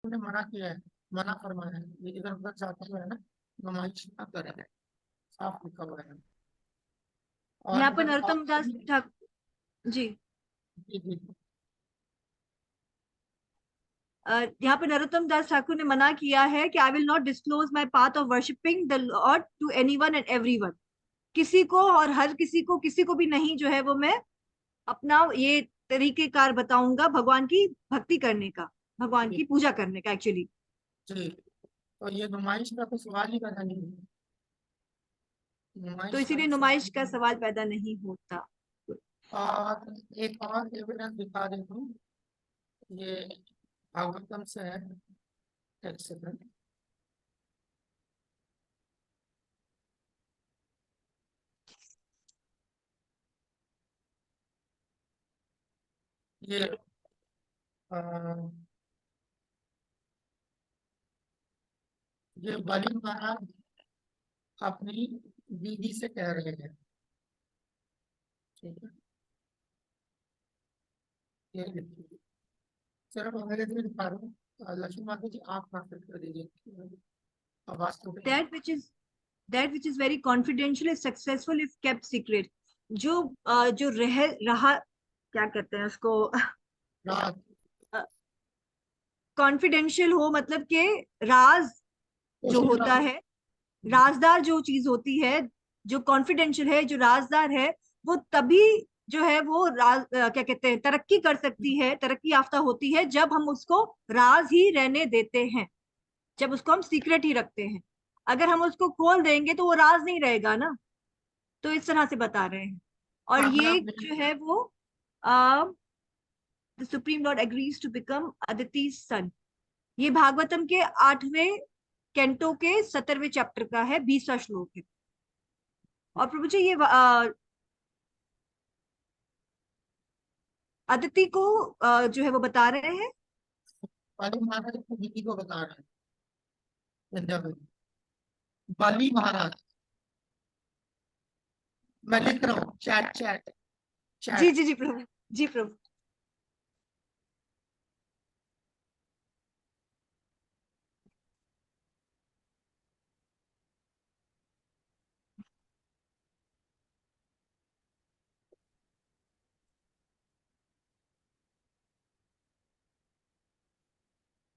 उन्होंने मना किया है, मना फरमाया है, ये इधर उधर जाते हुए है ना, नुमाइश ना करें, साफ लिखा हुआ है। और यहाँ पर अगर नरोत्तम आपको दास भी ठाकुर जी, जी जी यहाँ पे नरोत्तम दास ठाकुर ने मना किया है कि I will not disclose my path of worshipping the lord to anyone and everyone. किसी को और हर किसी को, किसी को भी नहीं जो है वो मैं अपना ये तरीकेकार बताऊंगा भगवान की भक्ति करने का, भगवान जी की पूजा करने का एक्चुअली। जी। तो ये नुमाइश का तो सवाल ही पैदा नहीं है, तो नुमाइश का इसीलिए तो सवाल नुमाइश ही का नहीं सवाल पैदा नहीं होता। है। और एक और एविडेंस दिखा देता हूँ, ये भागवतम से है, एक सेकंड। ये ये बलि महाराज अपनी दीदी से कह रहे हैं, ठीक है, ये देखिए, सिर्फ अंग्रेजी में दिखा रहा हूँ। लक्ष्मी माता जी आप ट्रांसलेट कर दीजिए, आवाज तो that which is that which is very confidential is successful if kept secret. जो जो रह रहा, क्या कहते हैं उसको, रात कॉन्फिडेंशियल हो, मतलब कि राज जो पोशीदा होता हो। है, राजदार जो चीज होती है, जो कॉन्फिडेंशियल है, जो राजदार है, वो तभी जो है वो क्या कहते हैं, तरक्की कर सकती है, तरक्की याफ्ता होती है, जब हम उसको राज ही रहने देते हैं, जब उसको हम सीक्रेट ही रखते हैं। अगर हम उसको खोल देंगे तो वो राज नहीं रहेगा ना। तो इस तरह से बता रहे हैं। और अभी ये आप जो है वो the supreme lord agrees to become Aditi son. ये भागवतम के 8वें कैंटो के 17वें चैप्टर का है, 20वां श्लोक है। और प्रभु जी ये अदिति को जो है वो बता रहे हैं। बलि महाराज अपनी दीदी को बता रहे हैं, वृंदावन। बलि महाराज, मैं लिख रहा हूँ, चैट चैट जी चैट। जी जी प्रभु, जी प्रभु।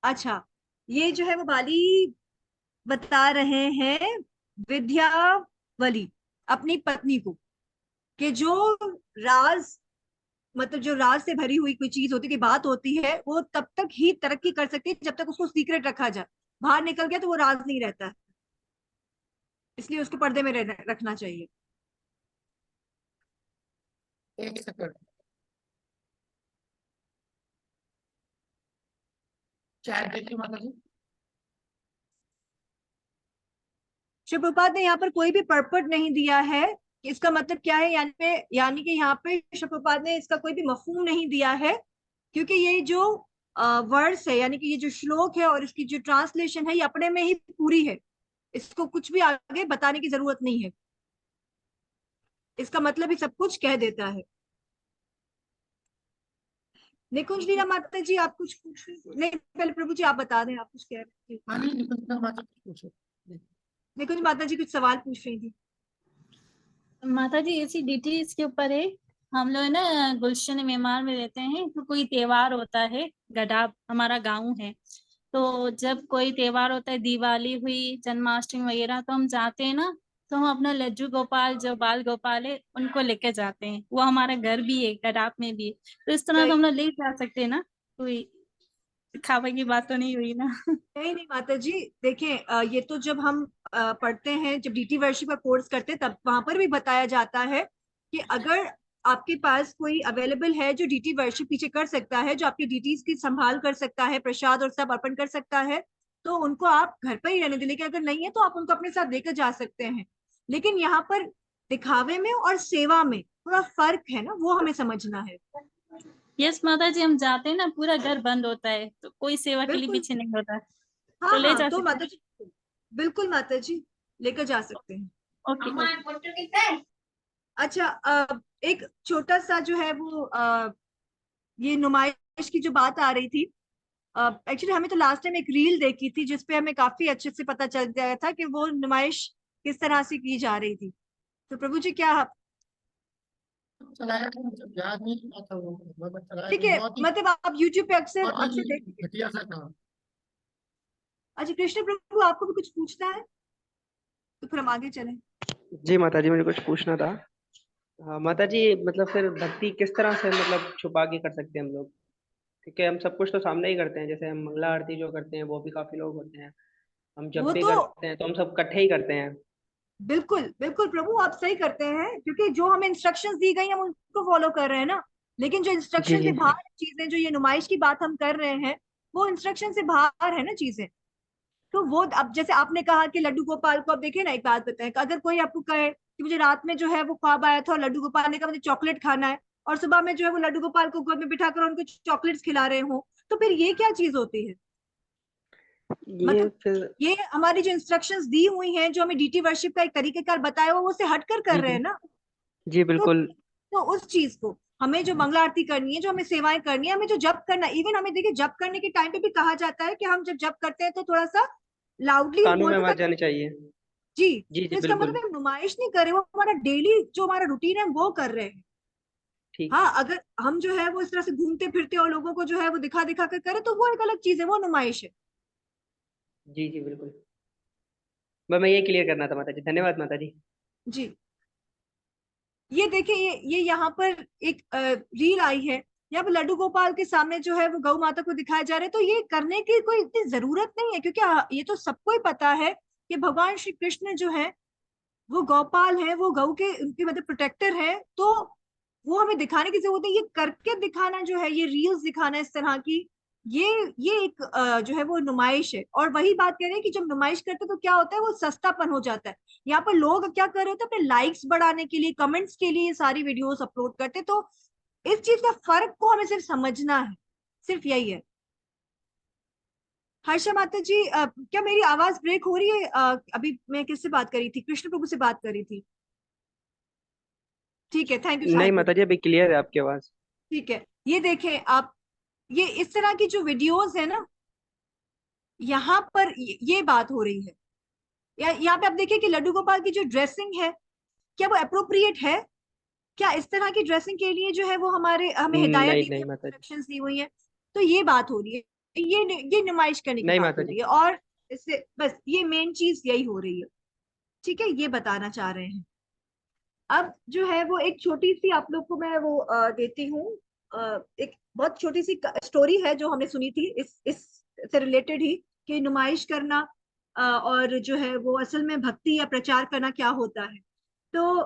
अच्छा, ये जो है वो बाली बता रहे हैं विद्यावली अपनी पत्नी को, कि जो राज, मतलब जो राज से भरी हुई कोई चीज होती है, बात होती है, वो तब तक ही तरक्की कर सकती है जब तक उसको सीक्रेट रखा जाए। बाहर निकल गया तो वो राज नहीं रहता है, इसलिए उसको पर्दे में रखना चाहिए। एक सेकंड, चैट देखिए माता जी। शिव प्रभात ने यहाँ पर कोई भी पर्पट नहीं दिया है कि इसका मतलब क्या है, यानी कि यहाँ पे शिव प्रभात ने इसका कोई भी मफहूम नहीं दिया है। क्योंकि ये जो वर्ड्स है, यानी कि ये जो श्लोक है और इसकी जो ट्रांसलेशन है, ये अपने में ही पूरी है। इसको कुछ भी आगे बताने की जरूरत नहीं है, इसका मतलब ही सब कुछ कह देता है। निकुंज लीला माता जी आप कुछ पूछ नहीं, पहले प्रभु जी आप बता दें, आप कुछ कह रहे थे। हाँ नहीं, निकुंज माता जी पूछो। निकुंज माता जी कुछ सवाल पूछ रही थी। माता जी ऐसी डीटी इसके ऊपर है। हम लोग ना गुलशन मेमार में रहते हैं, तो कोई त्योहार होता है, गढ़ा हमारा गांव है, तो जब कोई त्योहार होता है, दिवाली हुई, जन्माष्टमी वगैरह, तो हम जाते हैं ना, तो हम अपना लज्जू गोपाल जो बाल गोपाल है उनको लेके जाते हैं। वो हमारा घर भी है, गडाप में भी है, तो इस तरह तो हम लोग ले जा सकते हैं ना, कोई दिखावे की बात तो नहीं हुई ना। नहीं नहीं माता जी, देखें, ये तो जब हम पढ़ते हैं, जब डीटी वर्शिप का कोर्स करते हैं, तब वहां पर भी बताया जाता है कि अगर आपके पास कोई अवेलेबल है जो डीटी वर्शिप पीछे कर सकता है, जो आपकी डीटीज की संभाल कर सकता है, प्रसाद और सब अर्पण कर सकता है, तो उनको आप घर पर ही रहने दें। लेकिन अगर नहीं है तो आप उनको अपने साथ लेकर जा सकते हैं। लेकिन यहाँ पर दिखावे में और सेवा में थोड़ा फर्क है ना, वो हमें समझना है। यस माता जी, हम जाते हैं ना, पूरा घर बंद होता है, तो कोई सेवा के लिए बिल्कुल। पीछे नहीं होता, तो हाँ ले हाँ, जा तो सकते माता हैं। जी, बिल्कुल माता जी, लेकर जा सकते हैं। ओके। अच्छा, एक छोटा सा जो है वो ये नुमाइश की जो बात आ रही थी, एक्चुअली हमें तो लास्ट टाइम एक रील देखी थी जिसपे हमें काफी अच्छे से पता चल गया था कि वो नुमाइश किस तरह से की जा रही थी। तो प्रभु जी क्या चलाया था, मतलब याद नहीं क्या था वो, बस चलाया ठीक था, है, बहुत ही मतलब आप यूट्यूब पे अक्सर बहुत अक्सर ही देख। घटिया सा काम। अच्छा कृष्ण प्रभु, आपको भी कुछ पूछना है तो फिर हम आगे चलें। जी माता जी, मुझे कुछ पूछना था। हाँ माता जी, मतलब फिर भक्ति किस तरह से मतलब छुपा के कर सकते हैं हम लोग? क्योंकि हम सब कुछ तो सामने ही करते हैं, जैसे हम मंगला आरती जो करते हैं वो भी काफी लोग होते हैं। हम जब वो भी तो करते हैं तो हम सब इकट्ठे ही करते हैं। बिल्कुल बिल्कुल प्रभु, आप सही करते हैं, क्योंकि जो हमें इंस्ट्रक्शंस दी गई हम उनको फॉलो कर रहे हैं ना। लेकिन जो जी इंस्ट्रक्शन से जी। बाहर चीजें, जो ये नुमाइश की बात हम कर रहे हैं, वो इंस्ट्रक्शन से बाहर है ना चीजें। तो वो अब जैसे आपने कहा कि लड्डू गोपाल को, अब देखिए ना, एक बात बताएं कि अगर कोई आपको कहे कि मुझे रात में जो है वो ख्वाब आया था और लड्डू गोपाल ने कहा मुझे चॉकलेट खाना है, और सुबह में जो है वो लड्डू गोपाल को गोद में बिठाकर उनको चॉकलेट्स खिला रहे हो, तो फिर ये क्या चीज होती है? ये मतलब फिर। ये हमारी जो इंस्ट्रक्शंस दी हुई हैं, जो हमें डीटी वर्शिप का एक तरीकेकार बताया हुआ, वो उससे हटकर कर जी रहे जी। हैं ना। जी तो बिल्कुल। उस चीज को, हमें जो मंगला आरती करनी है, जो हमें सेवाएं करनी है, हमें जो जप करना है, इवन हमें देखिए जप करने के टाइम पे भी कहा जाता है कि हम जब जप करते हैं तो थोड़ा सा लाउडली कानों में बोलते, आवाज ताकि जानी चाहिए। जी, जी तो जी इसका मतलब बिल्कुल। है हम नुमाइश नहीं कर रहे, वो हमारा डेली जो हमारा रूटीन है वो कर रहे हैं। ठीक। हाँ, अगर हम जो है वो इस तरह से घूमते फिरते और लोगों को जो है वो दिखा दिखा कर करें तो वो एक अलग चीज है, वो नुमाइश है। जी जी बिल्कुल। बस मैं ये क्लियर करना था माता जी, धन्यवाद माता जी। जी, ये देखिए, ये यहाँ पर एक रील आई है। यहाँ पर लड्डू गोपाल के सामने जो है वो गौ माता को दिखाया जा रहा है, तो ये करने की कोई इतनी जरूरत नहीं है, क्योंकि ये तो सबको ही पता है कि भगवान श्री कृष्ण जो है वो गौपाल है, वो गौ के उनके मतलब प्रोटेक्टर है। तो वो हमें दिखाने की जरूरत है, ये करके दिखाना जो है, ये रील्स दिखाना इस तरह की, ये ये एक जो है वो नुमाइश है। और वही बात कह रहे हैं कि जब नुमाइश करते हैं तो क्या होता है, वो सस्तापन हो जाता है। यहाँ पर लोग क्या कर रहे होते हैं, अपने लाइक्स बढ़ाने के लिए, कमेंट्स के लिए ये सारी वीडियोस अपलोड करते हैं। तो इस चीज का फर्क को हमें सिर्फ समझना है, सिर्फ यही है। हर्षा माता जी, क्या मेरी आवाज ब्रेक हो रही है? अभी मैं किससे बात करी थी? कृष्ण प्रभु से बात करी थी। ठीक है, थैंक यू नहीं शांति। माता जी, अभी क्लियर है आपकी आवाज। ठीक है, ये देखें आप, ये इस तरह की जो वीडियोस है ना, यहाँ पर ये बात हो रही है। यहाँ पे आप देखिए कि लड्डू गोपाल की जो ड्रेसिंग है, क्या वो अप्रोप्रिएट है? क्या इस तरह की ड्रेसिंग के लिए जो है वो हमारे हमें हिदायत नहीं दी हुई नहीं है, माता जी। इंस्ट्रक्शंस दी हुई है? तो ये बात हो रही है, ये नुमाइश करने की नहीं बात माता हो रही जी। है। और इससे बस ये मेन चीज यही हो रही है। ठीक है, ये बताना चाह रहे हैं। अब जो है वो एक छोटी सी आप लोग को मैं वो देती हूँ। एक बहुत छोटी सी स्टोरी है जो हमने सुनी थी इस से रिलेटेड ही, कि नुमाइश करना और जो है वो असल में भक्ति या प्रचार करना क्या होता है। तो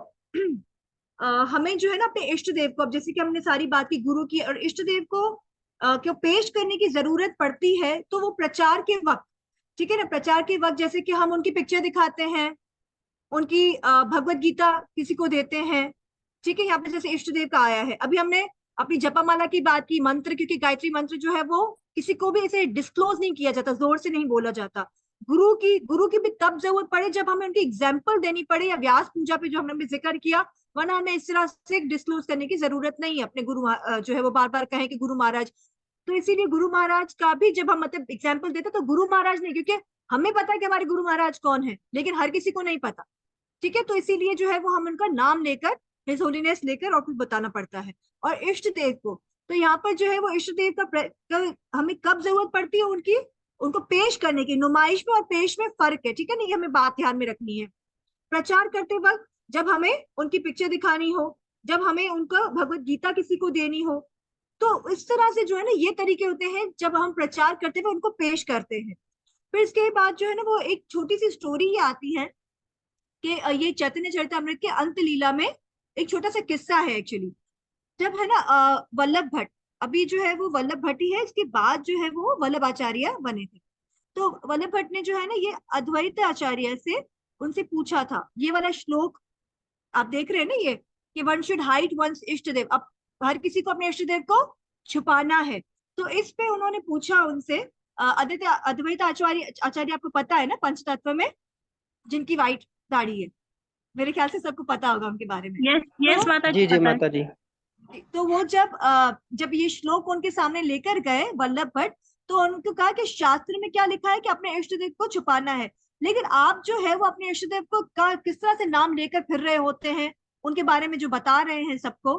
हमें जो है ना अपने इष्ट देव को, अब जैसे कि हमने सारी बात की गुरु की, और इष्ट देव को क्यों पेश करने की जरूरत पड़ती है, तो वो प्रचार के वक्त, ठीक है ना, प्रचार के वक्त जैसे कि हम उनकी पिक्चर दिखाते हैं, उनकी भगवत गीता किसी को देते हैं। ठीक है, यहाँ पे जैसे इष्ट देव का आया है, अभी हमने अपनी जपमाला की बात की, मंत्र, क्योंकि गायत्री मंत्र जो है वो किसी को भी इसे डिस्क्लोज नहीं किया जाता, जोर से नहीं बोला जाता। गुरु की भी तब जरूरत पड़े जब हमें उनकी एग्जाम्पल देनी पड़े, या व्यास पूजा पे जो हमने भी जिक्र किया, वरना हमें इस तरह से डिस्क्लोज करने की जरूरत नहीं है अपने जो है वो बार बार कहें कि गुरु महाराज। तो इसीलिए गुरु महाराज का भी जब हम मतलब एग्जाम्पल देते तो गुरु महाराज नहीं, क्योंकि हमें पता है कि हमारे गुरु महाराज कौन है, लेकिन हर किसी को नहीं पता। ठीक है, तो इसीलिए जो है वो हम उनका नाम लेकर, हिज होलीनेस लेकर और कुछ बताना पड़ता है। और इष्ट देव को, तो यहाँ पर जो है वो इष्ट देव हमें कब जरूरत पड़ती है उनकी, उनको पेश करने की। नुमाइश में और पेश में फर्क है, ठीक है ना, ये हमें बात ध्यान में रखनी है। प्रचार करते वक्त जब हमें उनकी पिक्चर दिखानी हो, जब हमें उनका भगवत गीता किसी को देनी हो, तो इस तरह से जो है ना ये तरीके होते हैं जब हम प्रचार करते हुए उनको पेश करते हैं। फिर इसके बाद जो है ना वो एक छोटी सी स्टोरी ही आती है कि ये चैतन्य चरितमृत के अंत लीला में एक छोटा सा किस्सा है एक्चुअली। जब है ना वल्लभ भट्ट, अभी जो है वो वल्लभ भट्ट ही है, इसके बाद जो है वो वल्लभ आचार्य बने थे। तो वल्लभ भट्ट ने जो है ना ये अद्वैत आचार्य से उनसे पूछा था, ये वाला श्लोक आप देख रहे हैं ना, ये कि वन शुड हाइड वंस इष्ट देव, अब हर किसी को अपने इष्ट देव को छुपाना है। तो इस पे उन्होंने पूछा उनसे, अद्वैत अद्वैत आचार्य आचार्य आपको पता है ना, पंचतत्व में जिनकी व्हाइट दाढ़ी है, मेरे ख्याल से सबको पता होगा उनके बारे में। यस यस तो माता जी जी जी पता है। माता जी। तो वो जब ये श्लोक उनके सामने लेकर गए वल्लभ भट्ट, तो उनको कहा कि शास्त्र में क्या लिखा है कि अपने इष्ट देव को छुपाना है, लेकिन आप जो है वो अपने इष्ट देव को किस तरह से नाम लेकर फिर रहे होते हैं, उनके बारे में जो बता रहे हैं सबको।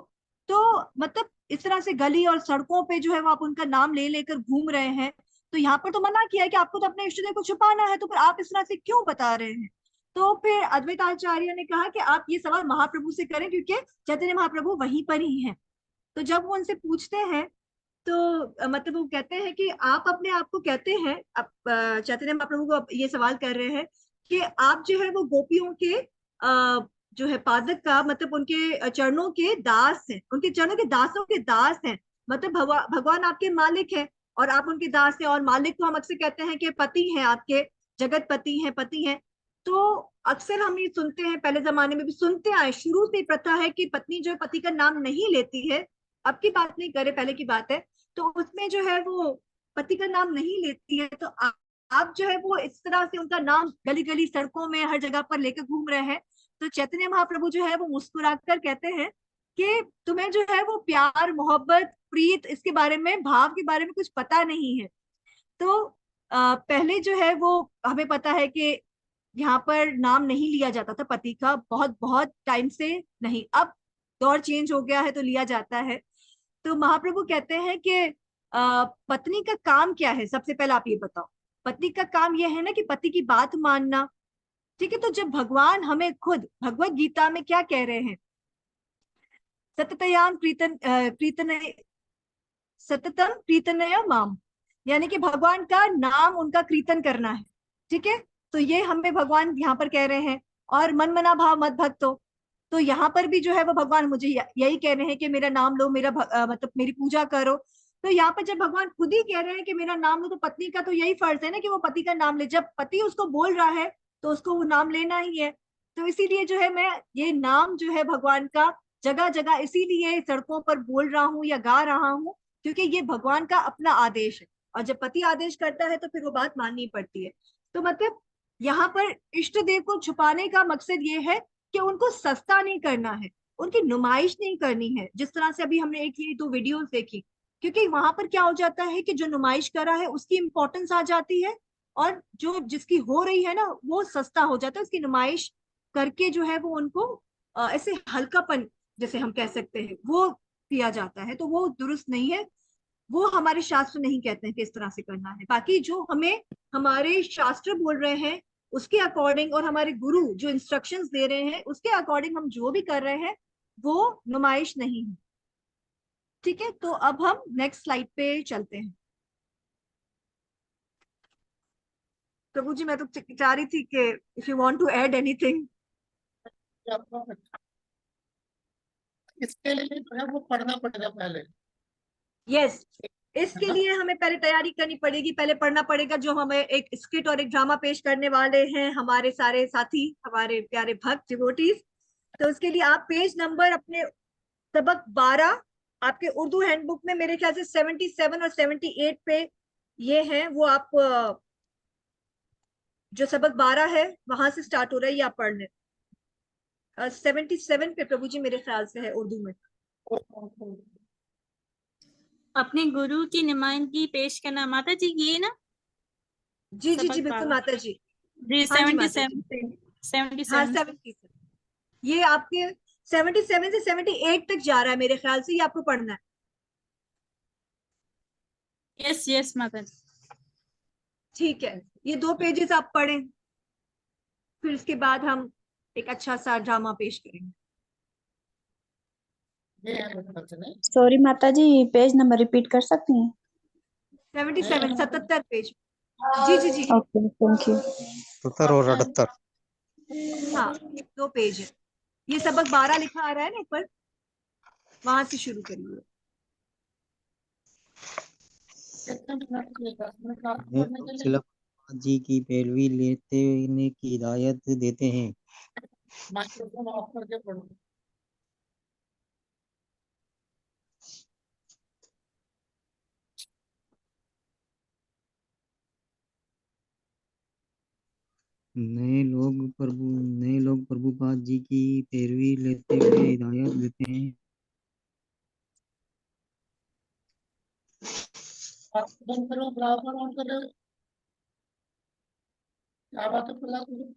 तो मतलब इस तरह से गली और सड़कों पे जो है वो आप उनका नाम ले लेकर घूम रहे हैं। तो यहाँ पर तो मना किया है कि आपको तो अपने इष्ट देव को छुपाना है, तो फिर आप इस तरह से क्यों बता रहे हैं। तो फिर अद्वैत आचार्य ने कहा कि आप ये सवाल महाप्रभु से करें, क्योंकि चैतन्य महाप्रभु वहीं पर ही हैं। तो जब वो उनसे पूछते हैं तो मतलब वो कहते हैं कि आप अपने आप को कहते हैं, आप चैतन्य महाप्रभु को ये सवाल कर रहे हैं कि आप जो है वो गोपियों के जो है पादक का मतलब उनके चरणों के दास हैं, उनके चरणों के दासों के दास हैं। मतलब भगवान आपके मालिक हैं और आप उनके दास हैं, और मालिक को हम अक्सर कहते हैं कि पति हैं आपके, जगत पति हैं, पति हैं। तो अक्सर हम ये सुनते हैं, पहले जमाने में भी सुनते आए, शुरू से प्रथा है कि पत्नी जो है पति का नाम नहीं लेती है। अब की बात नहीं करे, पहले की बात है। तो उसमें जो है वो पति का नाम नहीं लेती है। तो आप जो है वो इस तरह से उनका नाम गली गली सड़कों में हर जगह पर लेकर घूम रहे हैं। तो चैतन्य महाप्रभु जो है वो मुस्कुराकर कहते हैं कि तुम्हें जो है वो प्यार, मोहब्बत, प्रीत, इसके बारे में, भाव के बारे में कुछ पता नहीं है। तो पहले जो है वो हमें पता है कि यहाँ पर नाम नहीं लिया जाता था पति का, बहुत बहुत टाइम से नहीं। अब दौर चेंज हो गया है तो लिया जाता है। तो महाप्रभु कहते हैं कि पत्नी का काम क्या है, सबसे पहले आप ये बताओ। पत्नी का काम यह है ना कि पति की बात मानना। ठीक है, तो जब भगवान हमें खुद भगवत गीता में क्या कह रहे हैं, सततयाम प्रीतन सततम प्रीतनया माम, यानी कि भगवान का नाम, उनका कीर्तन करना है। ठीक है, तो ये हमें भगवान यहाँ पर कह रहे हैं। और मन मना भाव मत भक्तो, तो यहाँ पर भी जो है वो भगवान मुझे यही कह रहे हैं कि मेरा नाम लो, मेरा मतलब मेरी पूजा करो। तो यहाँ पर जब भगवान खुद ही कह रहे हैं कि मेरा नाम लो, तो पत्नी का तो यही फर्ज है ना कि वो पति का नाम ले। जब पति उसको बोल रहा है तो उसको वो नाम लेना ही है। तो इसीलिए जो है मैं ये नाम जो है भगवान का जगह जगह इसीलिए सड़कों पर बोल रहा हूँ या गा रहा हूँ, क्योंकि ये भगवान का अपना आदेश है। और जब पति आदेश करता है तो फिर वो बात माननी पड़ती है। तो मतलब यहाँ पर इष्ट देव को छुपाने का मकसद ये है कि उनको सस्ता नहीं करना है, उनकी नुमाइश नहीं करनी है। जिस तरह से अभी हमने एक ये 2 वीडियोस देखी, क्योंकि वहां पर क्या हो जाता है कि जो नुमाइश कर रहा है उसकी इंपॉर्टेंस आ जाती है, और जो जिसकी हो रही है ना वो सस्ता हो जाता है। उसकी नुमाइश करके जो है वो उनको ऐसे हल्कापन, जैसे हम कह सकते हैं, वो किया जाता है। तो वो दुरुस्त नहीं है, वो हमारे शास्त्र नहीं कहते हैं कि इस तरह से करना है। बाकी जो हमें हमारे शास्त्र बोल रहे हैं उसके अकॉर्डिंग, और हमारे गुरु जो इंस्ट्रक्शंस दे रहे हैं उसके अकॉर्डिंग हम जो भी कर रहे हैं वो नुमाइश नहीं है। ठीक है, तो अब हम नेक्स्ट स्लाइड पे चलते हैं। प्रभु जी, मैं तो चाह रही थी कि if you want to add anything. इसके लिए जो है वो पढ़ना पड़ेगा पहले। यस, इसके है ना? लिए हमें पहले तैयारी करनी पड़ेगी, पहले पढ़ना पड़ेगा। जो हमें एक स्क्रिप्ट और एक ड्रामा पेश करने वाले हैं हमारे सारे साथी, हमारे प्यारे भक्त डिवोटीज। तो उसके लिए आप पेज नंबर अपने सबक 12 आपके उर्दू हैंडबुक में मेरे ख्याल से 77 और 78 पे ये है, वो आप जो सबक 12 है वहां से स्टार्ट हो रहा है, ये आप पढ़ लें। 77 पे प्रभु जी मेरे ख्याल से है उर्दू में। अपने गुरु की नुमाइंदगी पेश करना, माता जी ये ना? जी जी जी, सबक बिल्कुल 12। माता जी। जी हाँ जी माता 77 जी, से हाँ 77 से। 70, ये आपके 77 से 78 तक जा रहा है मेरे ख्याल से, ये आपको पढ़ना है। यस यस माता जी। ठीक है, ये 2 पेजेस आप पढ़ें, फिर उसके बाद हम एक अच्छा सा ड्रामा पेश करेंगे। ये है मतलब से नहीं। सॉरी माता जी, पेज नंबर रिपीट कर सकती हैं? 77 77 पेज। जी जी जी, ओके, थैंक यू। 77 और 78। हाँ 2 पेज है। ये सबक 12 लिखा आ रहा है ना ऊपर, वहां से शुरू करिए। कितने मिनट की है? 10 मिनट रात को ये पढ़ने के लिए। शिला प्रभुपाद जी की पैरवी लेने की हिदायत देते हैं। माइक्रोफोन ऑफ करके पढ़ो। नए लोग प्रभुपाद जी की पैरवी लेते हुए हिदायत देते हैं। आप बंद करो, ब्राउज़र ऑन करो। क्या बात है, खुला करो।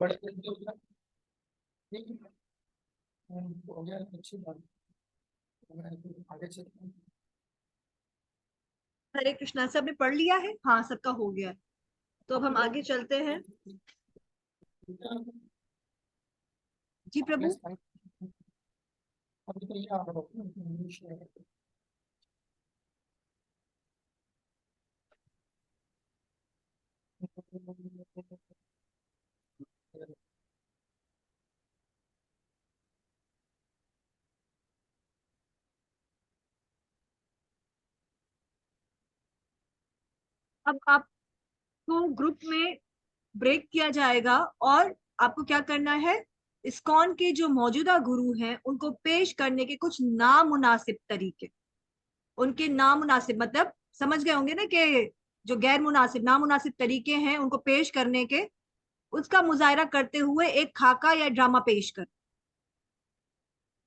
बस ठीक है, हो गया, अच्छी बात है। मैं आगे चलता हूँ। हरे कृष्णा, सबने पढ़ लिया है? हाँ, सबका हो गया। तो अब हम आगे चलते हैं। जी प्रभु। अभी तो ये आप लोग इंग्लिश है। अब आप को ग्रुप में ब्रेक किया जाएगा और आपको क्या करना है, इस्कॉन के जो मौजूदा गुरु हैं उनको पेश करने के कुछ नामुनासिब तरीके, उनके नामुनासिब मतलब समझ गए होंगे ना कि जो गैर मुनासिब नामुनासिब तरीके हैं उनको पेश करने के, उसका मुजाहरा करते हुए एक खाका या ड्रामा पेश कर।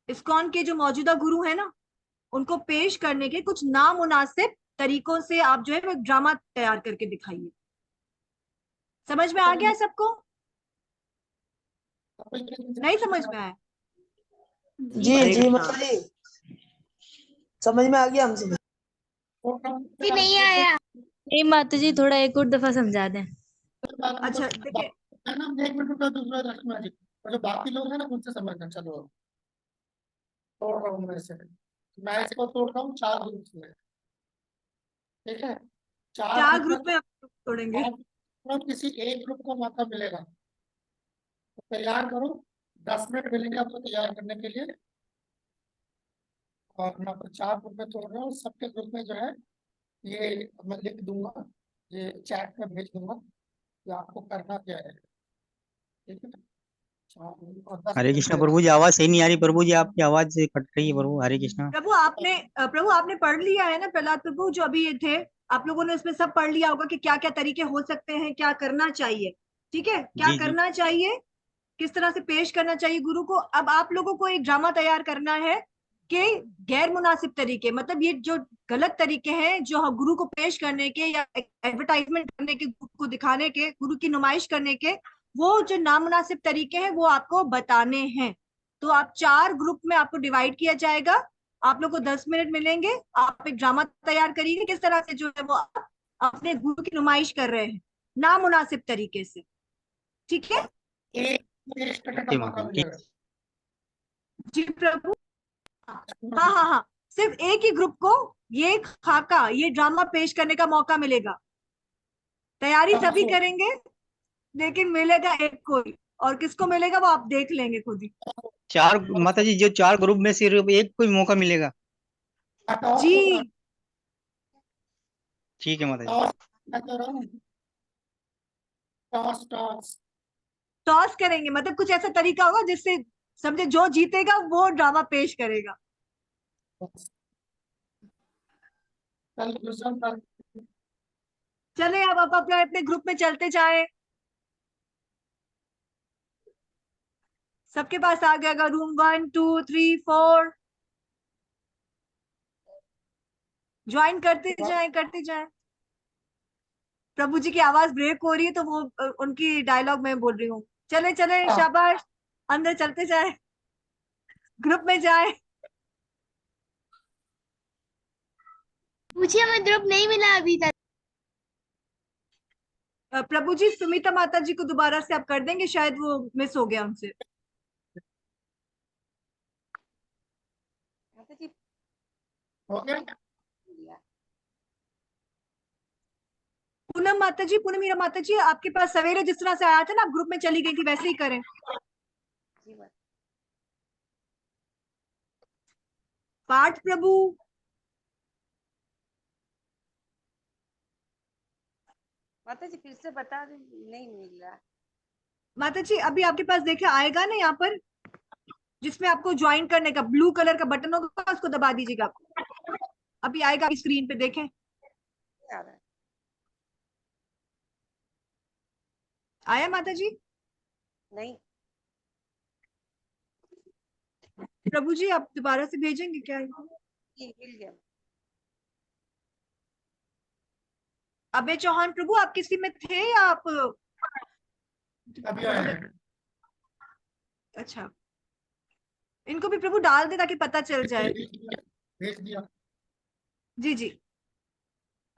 इस्कॉन के जो मौजूदा गुरु हैं ना, उनको पेश करने के कुछ नामुनासिब तरीकों से आप जो है वो ड्रामा तैयार करके दिखाइए। समझ में आ गया सबको? नहीं समझ में आया? जी हरे जी कृष्णा। माता जी समझ में आ गया हमसे। नहीं आया। नहीं माता जी, थोड़ा एक और दफा समझा दें। अच्छा देखिए, है ना, 1 मिनट का दूसरा रखना जी, और जो बाकी लोग हैं ना उनसे समझना। चलो तोड़ रहा हूँ मैं इसे, मैं इसको तोड़ रहा हूँ 4 ग्रुप में, ठीक है। 4 चार ग्रुप में, ग्रुप में आप तोड़ेंगे। 4 ग्रुप में किसी एक ग्रुप को मौका मिलेगा, तो तैयार करो। 10 मिनट मिलेंगे आपको तैयार करने के लिए। और मैं आपको 4 ग्रुप में तोड़ रहा हूँ, सबके ग्रुप में जो है ये मैं लिख दूंगा, ये चैट में भेज दूंगा कि आपको करना क्या है, ठीक है। 4 ग्रुप और 10 हरे मिनट कृष्णा मिलेगा। प्रभु जी, आवाज सही नहीं आ रही प्रभु जी, आपकी आवाज से कट रही है प्रभु। हरे कृष्णा। प्रभु आपने पढ़ लिया है ना प्रहलाद प्रभु, जो अभी ये थे, आप लोगों ने उसमें सब पढ़ लिया होगा कि क्या क्या तरीके हो सकते हैं, क्या करना चाहिए, ठीक है, क्या जी जी। करना चाहिए, किस तरह से पेश करना चाहिए गुरु को। अब आप लोगों को एक ड्रामा तैयार करना है कि गैर मुनासिब तरीके, मतलब ये जो गलत तरीके हैं जो गुरु को पेश करने के या एडवर्टाइजमेंट करने के, गुरु को दिखाने के, गुरु की नुमाइश करने के, वो जो नामुनासिब तरीके हैं वो आपको बताने हैं। तो आप 4 ग्रुप में आपको डिवाइड किया जाएगा, आप लोग को 10 मिनट मिलेंगे, आप एक ड्रामा तैयार करिए किस तरह से जो है वो आप अपने गुरु की नुमाइश कर रहे हैं नामुनासिब तरीके से, ठीक है। एक एक सेकंड का जी मौका माता जी, मिलेगा। जी प्रभु। हाँ हाँ हाँ, सिर्फ एक ही ग्रुप को ये खाका, ये ड्रामा पेश करने का मौका मिलेगा। तैयारी सभी करेंगे लेकिन मिलेगा एक कोई, और किसको मिलेगा वो आप देख लेंगे खुद ही। चार माता जी, जो 4 ग्रुप में सिर्फ एक कोई मौका मिलेगा। टॉस होगा, जी ठीक है माता जी। टॉस मैं कह रहा हूँ, टॉस टॉस। टॉस करेंगे, मतलब कुछ ऐसा तरीका होगा जिससे समझे जो जीतेगा वो ड्रामा पेश करेगा। कल दूसरा था। चले अब आप अपने अपने ग्रुप में चलते जाएं। सबके पास आ गया रूम 1 2 3 4, ज्वाइन करते जाएं करते जाएं। प्रभु जी की आवाज ब्रेक हो रही है तो वो उनकी डायलॉग में बोल रही हूँ। चले चले हाँ, शाबाश, अंदर चलते जाए, ग्रुप में जाए। मुझे हमें ग्रुप नहीं मिला अभी तक। प्रभु जी सुमिता माता जी को दोबारा से आप कर देंगे, शायद वो मिस हो गया उनसे। हो गया। पूनम माता जी, पूनम मीरा माता जी, आपके पास सवेरे जिस तरह से आया था ना, आप ग्रुप में चली गई थी, वैसे ही करें। पाठ प्रभु, माता जी फिर से बता दें, नहीं मिल रहा। माता जी अभी आपके पास देखे आएगा ना यहाँ पर, जिसमें आपको ज्वाइन करने का ब्लू कलर का बटन होगा, उसको दबा दीजिएगा। अभी आएगा स्क्रीन पे, देखें नहीं आ रहा है। आया माता जी? नहीं। प्रभु जी आप दोबारा से भेजेंगे क्या? जी मिल गया। अबे चौहान प्रभु आप किसी में थे या आप? अभी आया है। अच्छा, इनको भी प्रभु डाल दे ताकि पता चल जाए। भेज दिया। जी जी,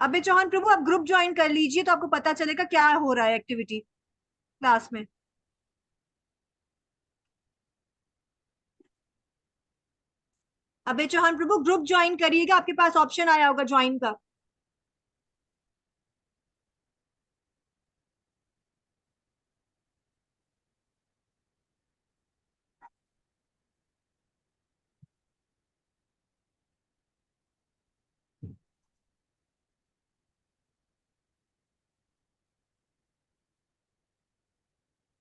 अबे चौहान प्रभु आप ग्रुप ज्वाइन कर लीजिए तो आपको पता चलेगा क्या हो रहा है एक्टिविटी क्लास में। अबे चौहान प्रभु ग्रुप ज्वाइन करिएगा, आपके पास ऑप्शन आया होगा ज्वाइन का।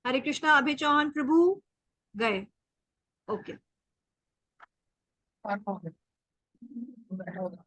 हरे कृष्णा। अभय चौहान प्रभु गए। ओके। हो गया बैठा होगा।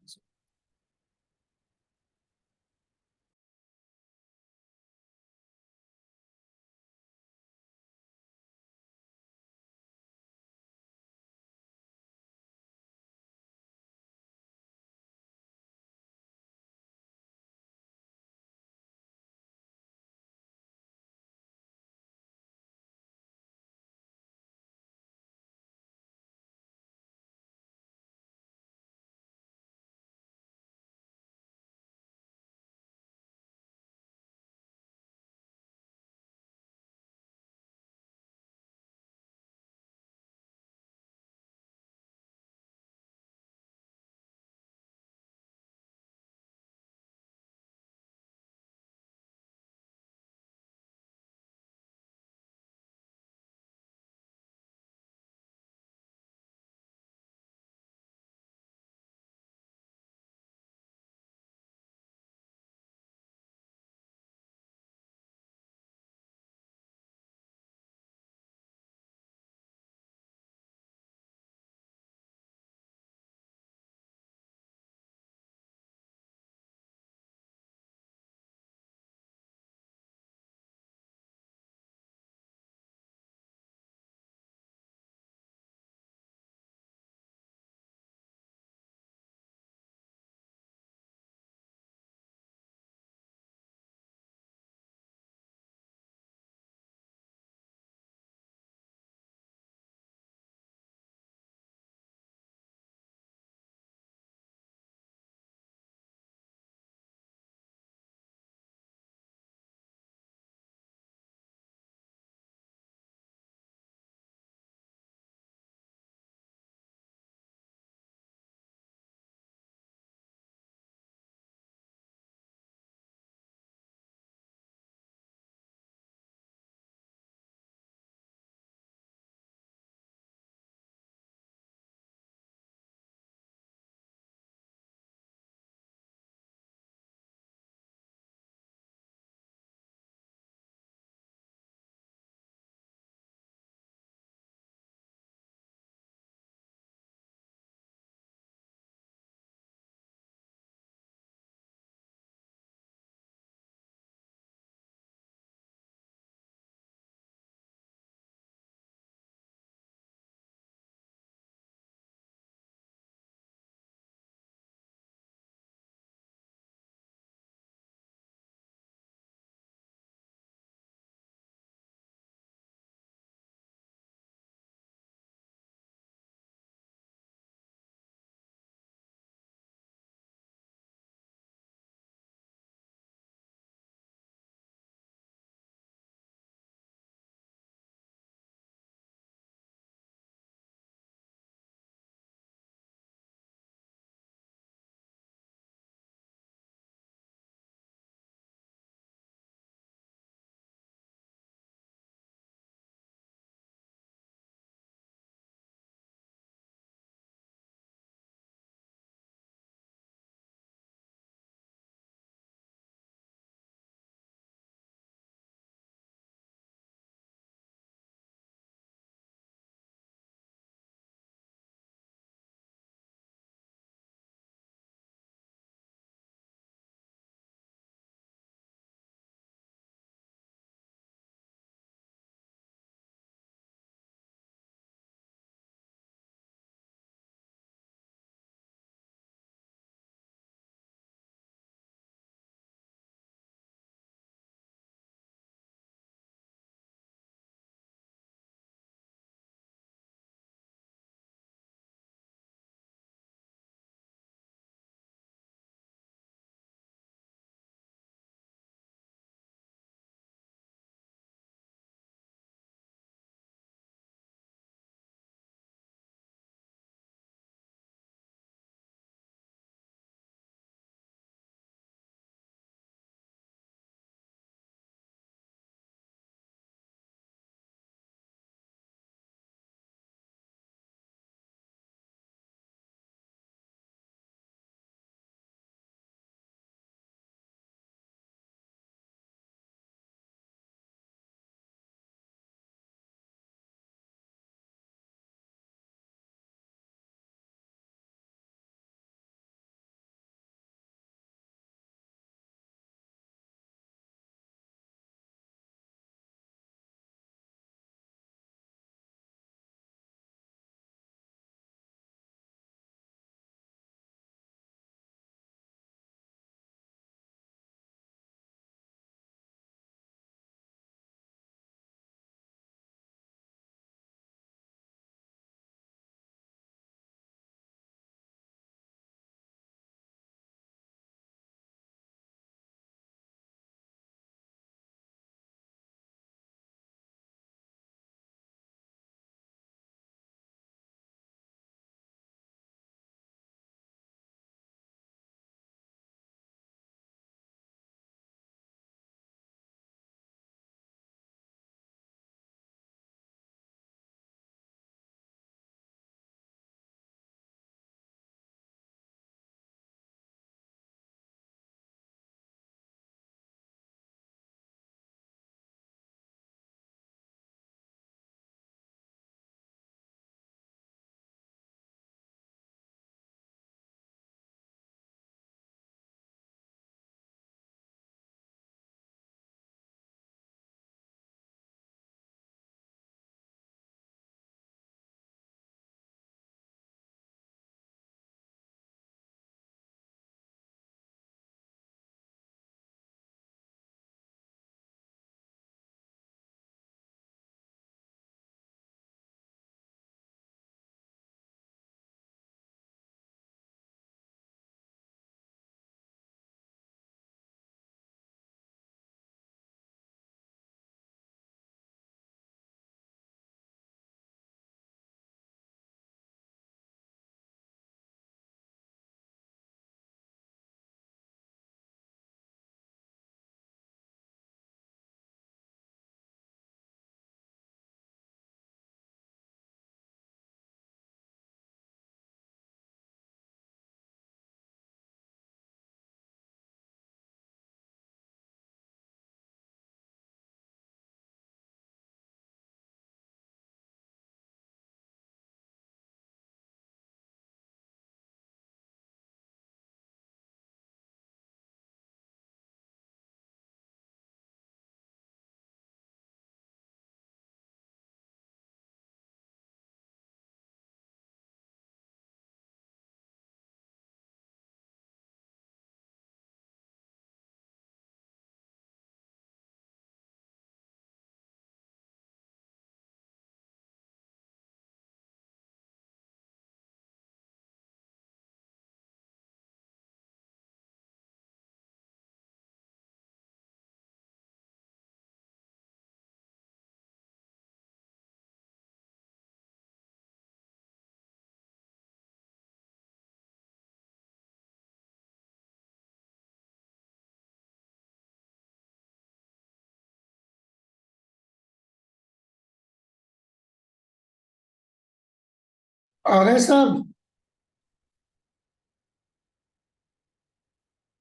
आ गए सब?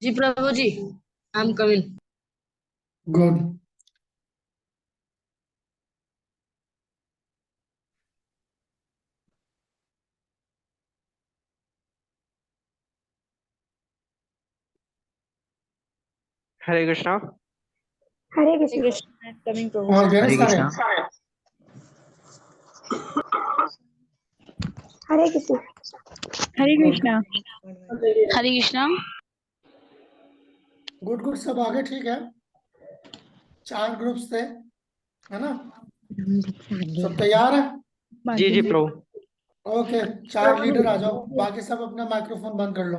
जी प्रभु जी, I am coming. Good. Hare Krishna. Hare Krishna. Krishna coming प्रभु। और गए हरे सारे? Krishna. Hare Krishna. Hare good Krishna. Hare Krishna. Good good, सब आगे ठीक है। 4 ग्रुप्स थे, है ना? सब तैयार है? जी जी प्रभु। ओके, 4 लीडर आ जाओ, बाकी सब अपना माइक्रोफोन बंद कर लो।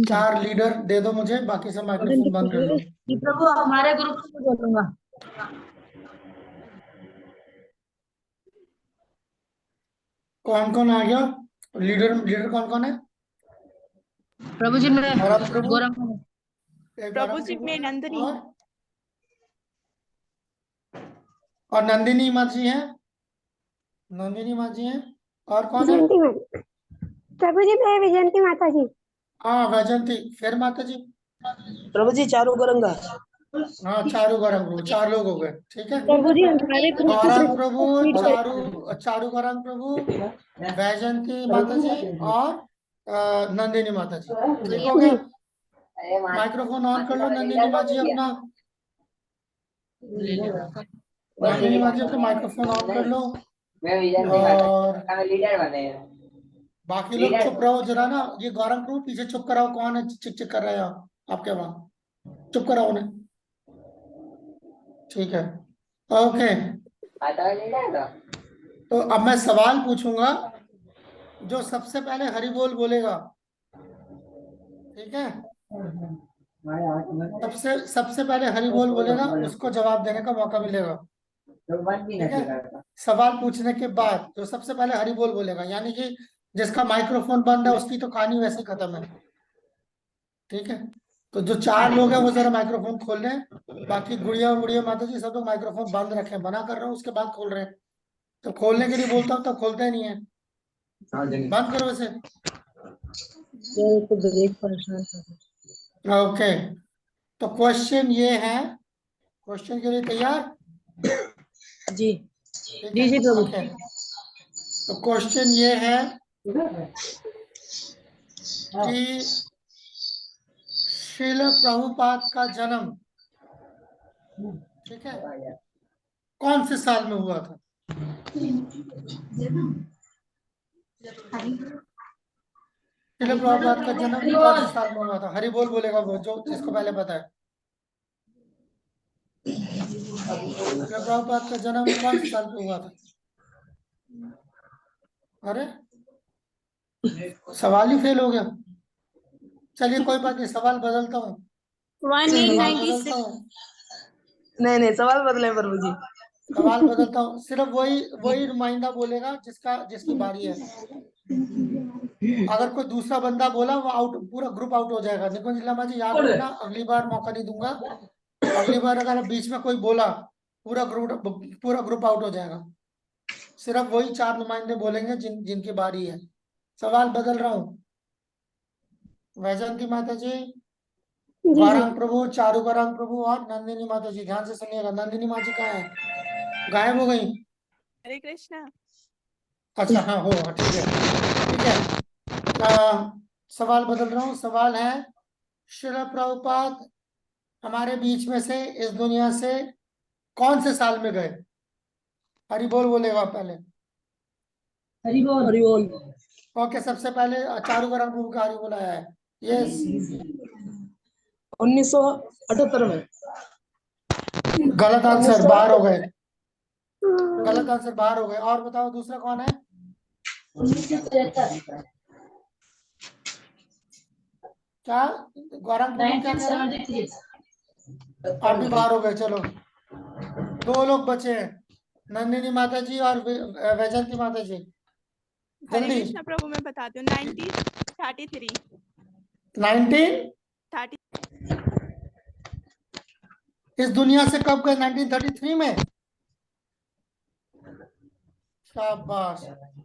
4 लीडर दे दो मुझे, बाकी सब माइक्रोफोन बंद कर लो। जी प्रभु, हमारे ग्रुप से बोलूंगा। कौन कौन आ गया? लीडर लीडर कौन कौन है? प्रभु जी मैं गौरव प्रभु, गौरव प्रभु जी में नंदिनी, और नंदिनी माँ जी हैं, नंदिनी माँ जी हैं, और कौन है? विजयंती माता। प्रभु जी मैं विजयंती माता जी। हाँ वैजंती, फिर माता जी। प्रभु जी चारू गरंगा। हाँ चारू गौरंग प्रभु, 4 लोग हो गए, ठीक है। प्रभु जी हमारे ग्रुप गौरंग प्रभु, चारू गौरंग प्रभु, वैजंती माता जी, और नंदिनी माता जी, ठीक हो गया। माइक्रोफोन ऑन कर लो नंदिनी माँ जी अपना, नंदिनी माँ जी अपना माइक्रोफोन ऑन कर लो। और बाकी लोग चुप रहो जरा ना, ये गौरंग प्रभु पीछे चुप कराओ, कौन है चिक चिक कर रहे हो आपके वहां? चुप कराओ उन्हें, ठीक है। ओके, तो अब मैं सवाल पूछूंगा, जो सबसे पहले हरि बोल बोलेगा, ठीक है, सबसे सबसे पहले हरि बोल बोलेगा, उसको जवाब देने का मौका मिलेगा, ठीक है। सवाल पूछने के बाद जो सबसे पहले हरि बोल बोलेगा, यानी कि जिसका माइक्रोफोन बंद है उसकी तो कहानी वैसे ही खत्म है, ठीक है। तो जो 4 लोग हैं वो जरा माइक्रोफोन खोल लें, बाकी गुड़िया और गुड़िया माता जी सब लोग माइक्रोफोन बंद रखें, मना कर रहे हो उसके बाद खोल रहे हैं, तो खोलने के लिए बोलता हूँ तब खोलते ही नहीं है, बंद करो इसे। ओके, तो क्वेश्चन ये है, क्वेश्चन के लिए तैयार? जी ठीक जी है, जी प्रभु। ओके। तो क्वेश्चन ये है कि श्रील प्रभुपाद का जन्म, ठीक है, कौन से साल में हुआ था? श्रील प्रभुपाद का जन्म कौन से साल में हुआ था? हरि बोल बोलेगा वो, जो जिसको पहले पता है। श्रील प्रभुपाद का जन्म कौन से साल में हुआ था? अरे सवाल ही फेल हो गया। चलिए कोई बात नहीं, सवाल बदलता हूँ, सवाल बदलता 1896। हूँ, नहीं सवाल बदले प्रभु जी। सवाल बदलता हूँ, सिर्फ वही वही नुमाइंदा बोलेगा जिसकी बारी है। अगर कोई दूसरा बंदा बोला वो आउट, पूरा ग्रुप आउट हो जाएगा। निकुंज लामा जी याद रखना, अगली बार मौका नहीं दूंगा, अगली बार अगर बीच में कोई बोला पूरा ग्रुप आउट हो जाएगा। सिर्फ वही 4 नुमाइंदे बोलेंगे जिनकी बारी है। सवाल बदल रहा हूँ, वैजंती माता जी, गौरांग प्रभु, चारू गौरांग प्रभु और नंदिनी माता जी, ध्यान से सुनिएगा। नंदिनी माँ जी कहाँ है? गायब हो गई? हरे कृष्णा। अच्छा हाँ हो, हाँ, ठीक है ठीक है। सवाल बदल रहा हूँ, सवाल है श्रील प्रभुपाद हमारे बीच में से, इस दुनिया से कौन से साल में गए? हरि बोल बोलेगा पहले। हरि बोल हरि बोल। ओके, सबसे पहले चारू गौरांग प्रभु का हरि बोल आया है, यस। 1978 में। गलत आंसर, बाहर हो गए, गलत आंसर, बाहर हो गए। और बताओ दूसरा कौन है? 1973। क्या गौरांग प्रभु क्या कह रहे हैं? आप भी बाहर हो गए। चलो 2 लोग बचे हैं, नंदिनी माता जी और वैजंती माता जी, हरे जल्दी। कृष्णा प्रभु, मैं बताती हूँ 1933। 19 इस दुनिया से कब गए? 1933 में, शाबाश।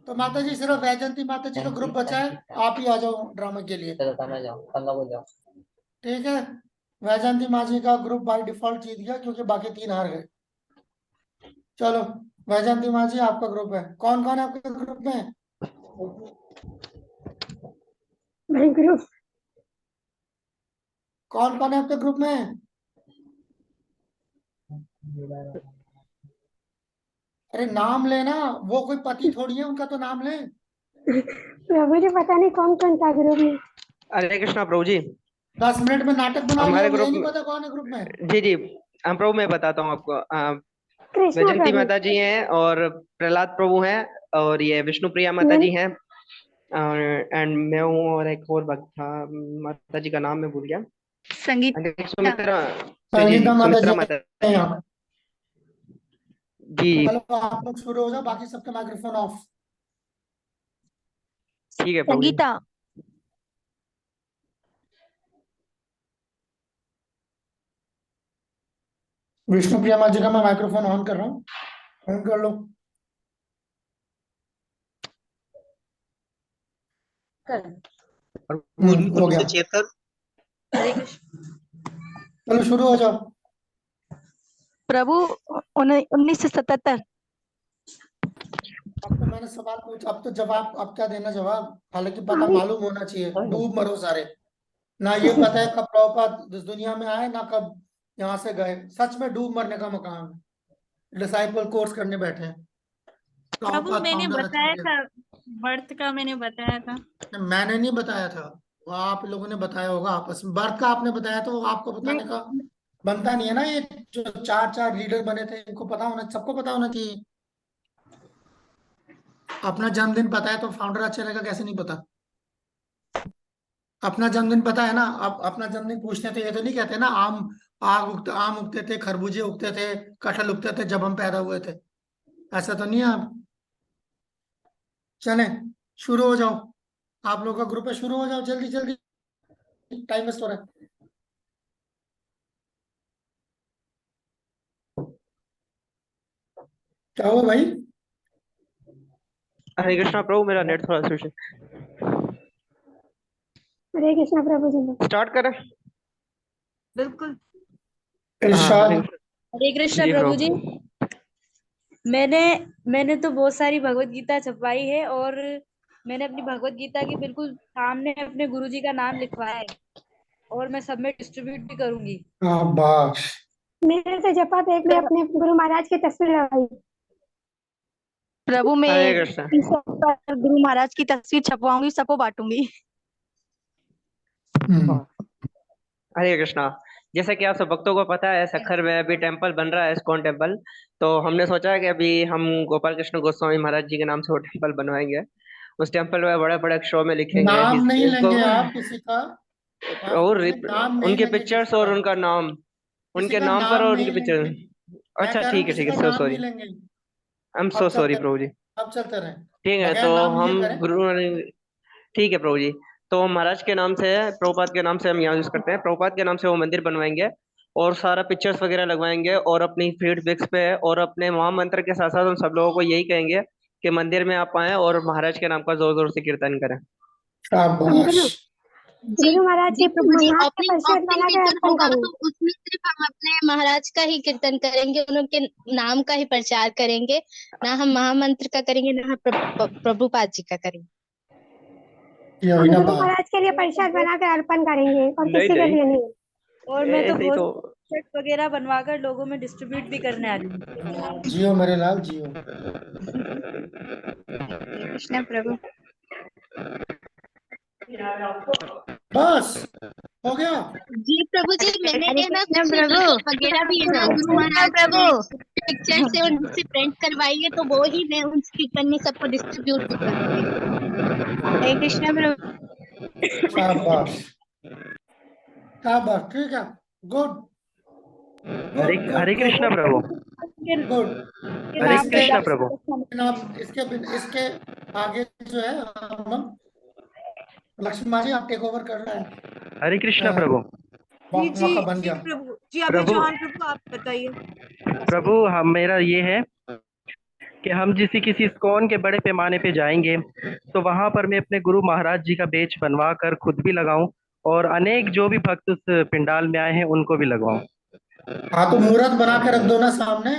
तो माता जी सिर्फ वैजंती माता जी का ग्रुप बचा है, आप ही आ जाओ ड्रामा के लिए। ठीक है, वैजंती माँ जी का ग्रुप बाय डिफॉल्ट जीत गया क्योंकि बाकी 3 हार गए। चलो वैजंती माँ जी आपका ग्रुप है। कौन कौन है आपके ग्रुप में? भाई ग्रुप कौन कौन है आपके ग्रुप में? अरे नाम लेना, वो कोई पति थोड़ी है, उनका तो नाम ले। प्रभु जी पता नहीं कौन कौन था ग्रुप में। हरे कृष्णा प्रभु जी। 10 मिनट में नाटक बनाओगे, हमारे मुझे ग्रुप नहीं में पता कौन है ग्रुप में। जी जी हम प्रभु मैं बताता हूँ आपको। कृष्णा वैजंती प्रभु। माता जी हैं और प्रहलाद प्रभु हैं और ये विष्णु प्रिया माता जी हैं एंड मैं हूँ और एक और भक्त था, माता जी का नाम मैं भूल गया। संगीता। सुमित्रा जी संगीता माता सुमित्रा जी माता है यहाँ। जी चलो आप लोग शुरू हो जाओ, बाकी सबके माइक्रोफोन ऑफ। ठीक है प्रभु जी। संगीता। विष्णु प्रिया माता जी का मैं माइक्रोफोन ऑन कर रहा हूँ, ऑन कर लो। हो गया। चलो शुरू हो जाओ। प्रभु 1977। अब तो मैंने सवाल पूछा, अब तो जवाब, अब क्या देना जवाब? हालांकि पता मालूम होना चाहिए, डूब मरो सारे। ना ये पता है कब प्रभुपाद इस दुनिया में आए, ना कब यहाँ से गए। सच में डूब मरने का मकान है। डिसाइपल कोर्स करने बैठे हैं। प्रभु प्रभुपाद मैंने फाउंडर बताया आचार्य। था, बर्थ का मैंने बताया था। मैंने नहीं बताया था, वो आप लोगों ने बताया होगा आपस में। बर्थ का आपने बताया तो वो आपको बताने का बनता नहीं है ना। ये जो 4 लीडर बने थे, इनको पता होना, सबको पता होना चाहिए। अपना जन्मदिन पता है तो फाउंडर आचार्य का कैसे नहीं पता? अपना जन्मदिन पता है ना। अब अपना जन्मदिन पूछते हैं तो ये तो नहीं कहते ना आम उगते थे, खरबूजे उगते थे, कटहल उगते थे जब हम पैदा हुए थे। ऐसा तो नहीं है। आप चलें, शुरू हो जाओ। आप लोगों का ग्रुप है, शुरू हो जाओ जल्दी जल्दी, टाइम वेस्ट हो रहा है। क्या हुआ भाई? हरे कृष्णा प्रभु मेरा नेट थोड़ा स्विच हरे कृष्णा प्रभु जी। स्टार्ट करें। बिल्कुल। इरशाद। हरे कृष्णा जी प्रभु जी। प्रभु। मैंने तो बहुत सारी भगवत गीता छपवाई है और मैंने अपनी भगवत गीता के बिल्कुल सामने अपने गुरुजी का नाम लिखवाया है और मैं सब में डिस्ट्रीब्यूट भी करूंगी। शाबाश। मेरे से जपा तो एक में अपने गुरु महाराज की तस्वीर लगाई। प्रभु मैं हरे कृष्णा। इस पर गुरु महाराज की तस्वीर छपवाऊंगी, सबको बांटूंगी। हरे कृष्णा। जैसा कि आप सब भक्तों को पता है, सखर में अभी टेम्पल बन रहा है, इस्कॉन टेम्पल। तो हमने सोचा है कि अभी हम गोपाल कृष्ण गोस्वामी महाराज जी के नाम से वो टेम्पल बनवाएंगे। उस टेम्पल में बड़े बड़े अक्षरों में लिखेंगे नाम नहीं इसको लेंगे आप किसी का, माफ और कीजिए, नाम नहीं उनके लेंगे पिक्चर्स किसी और का। उनका नाम, किसी उनके का नाम पर नाम और नहीं उनके पिक्चर। लेंगे। मैं अच्छा कह रहा हूँ ठीक है किसी ठीक का है, सो नाम नहीं सॉरी। लेंगे। आई एम सो अब सॉरी चलते रहे, प्रभु जी। अब चलते रहे, ठीक है बगैर तो नाम लिए हम करें। गुरु, ठीक है प्रभु जी। तो महाराज के नाम से, प्रभुपाद के नाम से हम यहाँ यूज करते हैं, प्रभुपाद के नाम से वो मंदिर बनवाएंगे और सारा पिक्चर्स वगैरह लगवाएंगे और अपनी फीड पिक्स पे और अपने महामंत्र के साथ साथ हम सब लोगों को यही कहेंगे कि मंदिर में आप आए और महाराज के नाम का जोर जोर से कीर्तन करें। शाबाश। गुरु महाराज जी के प्रभु जी, महाराज के ओपनिंग प्रसाद ओपनिंग बना के कीर्तन अर्पण होगा करें। तो उसमें सिर्फ हम अपने महाराज का ही कीर्तन करेंगे, उनके नाम का ही प्रचार करेंगे। ना हम महामंत्र का करेंगे, ना हम प्रभुपाद जी का करेंगे। ये हुई हम ना गुरु बात। महाराज के लिए प्रसाद बना के अर्पण करेंगे और नहीं किसी के नहीं, लिए नहीं। और मैं तो ऐसे ही बहुत तो। शर्ट वगैरह बनवाकर लोगों में डिस्ट्रीब्यूट भी करने वाली हूँ। जियो मेरे लाल जियो। कृष्ण प्रभु। बस हो गया। जी प्रभु जी, मैंने हरे ना कृष्ण कुछ प्रभु। वगैरह भी है ना गुरु कृष्ण महाराज प्रभु। पिक्चर से उनसे प्रिंट करवाई है, तो वो ही मैं उन स्पीकर में सबको डिस्ट्रीब्यूट भी करूंगी। हरे कृष्ण प्रभु। शाबाश शाबाश, ठीक है। गुड हरे गुड गुड हरे गुड कृष्णा प्रभु। गुड। के और नाम इसके पे कृष्ण प्रभु। इसके आगे जो है हम लक्ष्मण माँ जी, आप टेक ओवर कर रहे हरे कृष्णा हैं। प्रभु। मौका बन जी गया। प्रभु जी। अभय प्रभु चौहान प्रभु आप बताइए। प्रभु हम मेरा ये है कि हम किसी इस्कॉन के बड़े पैमाने पे जाएंगे तो वहां पर मैं अपने गुरु महाराज जी का बेच बनवा कर खुद भी लगाऊं और अनेक जो भी भक्त उस पंडाल में आए हैं उनको भी लगवाऊं। हाँ तो मुहूर्त बना के रख दो ना सामने,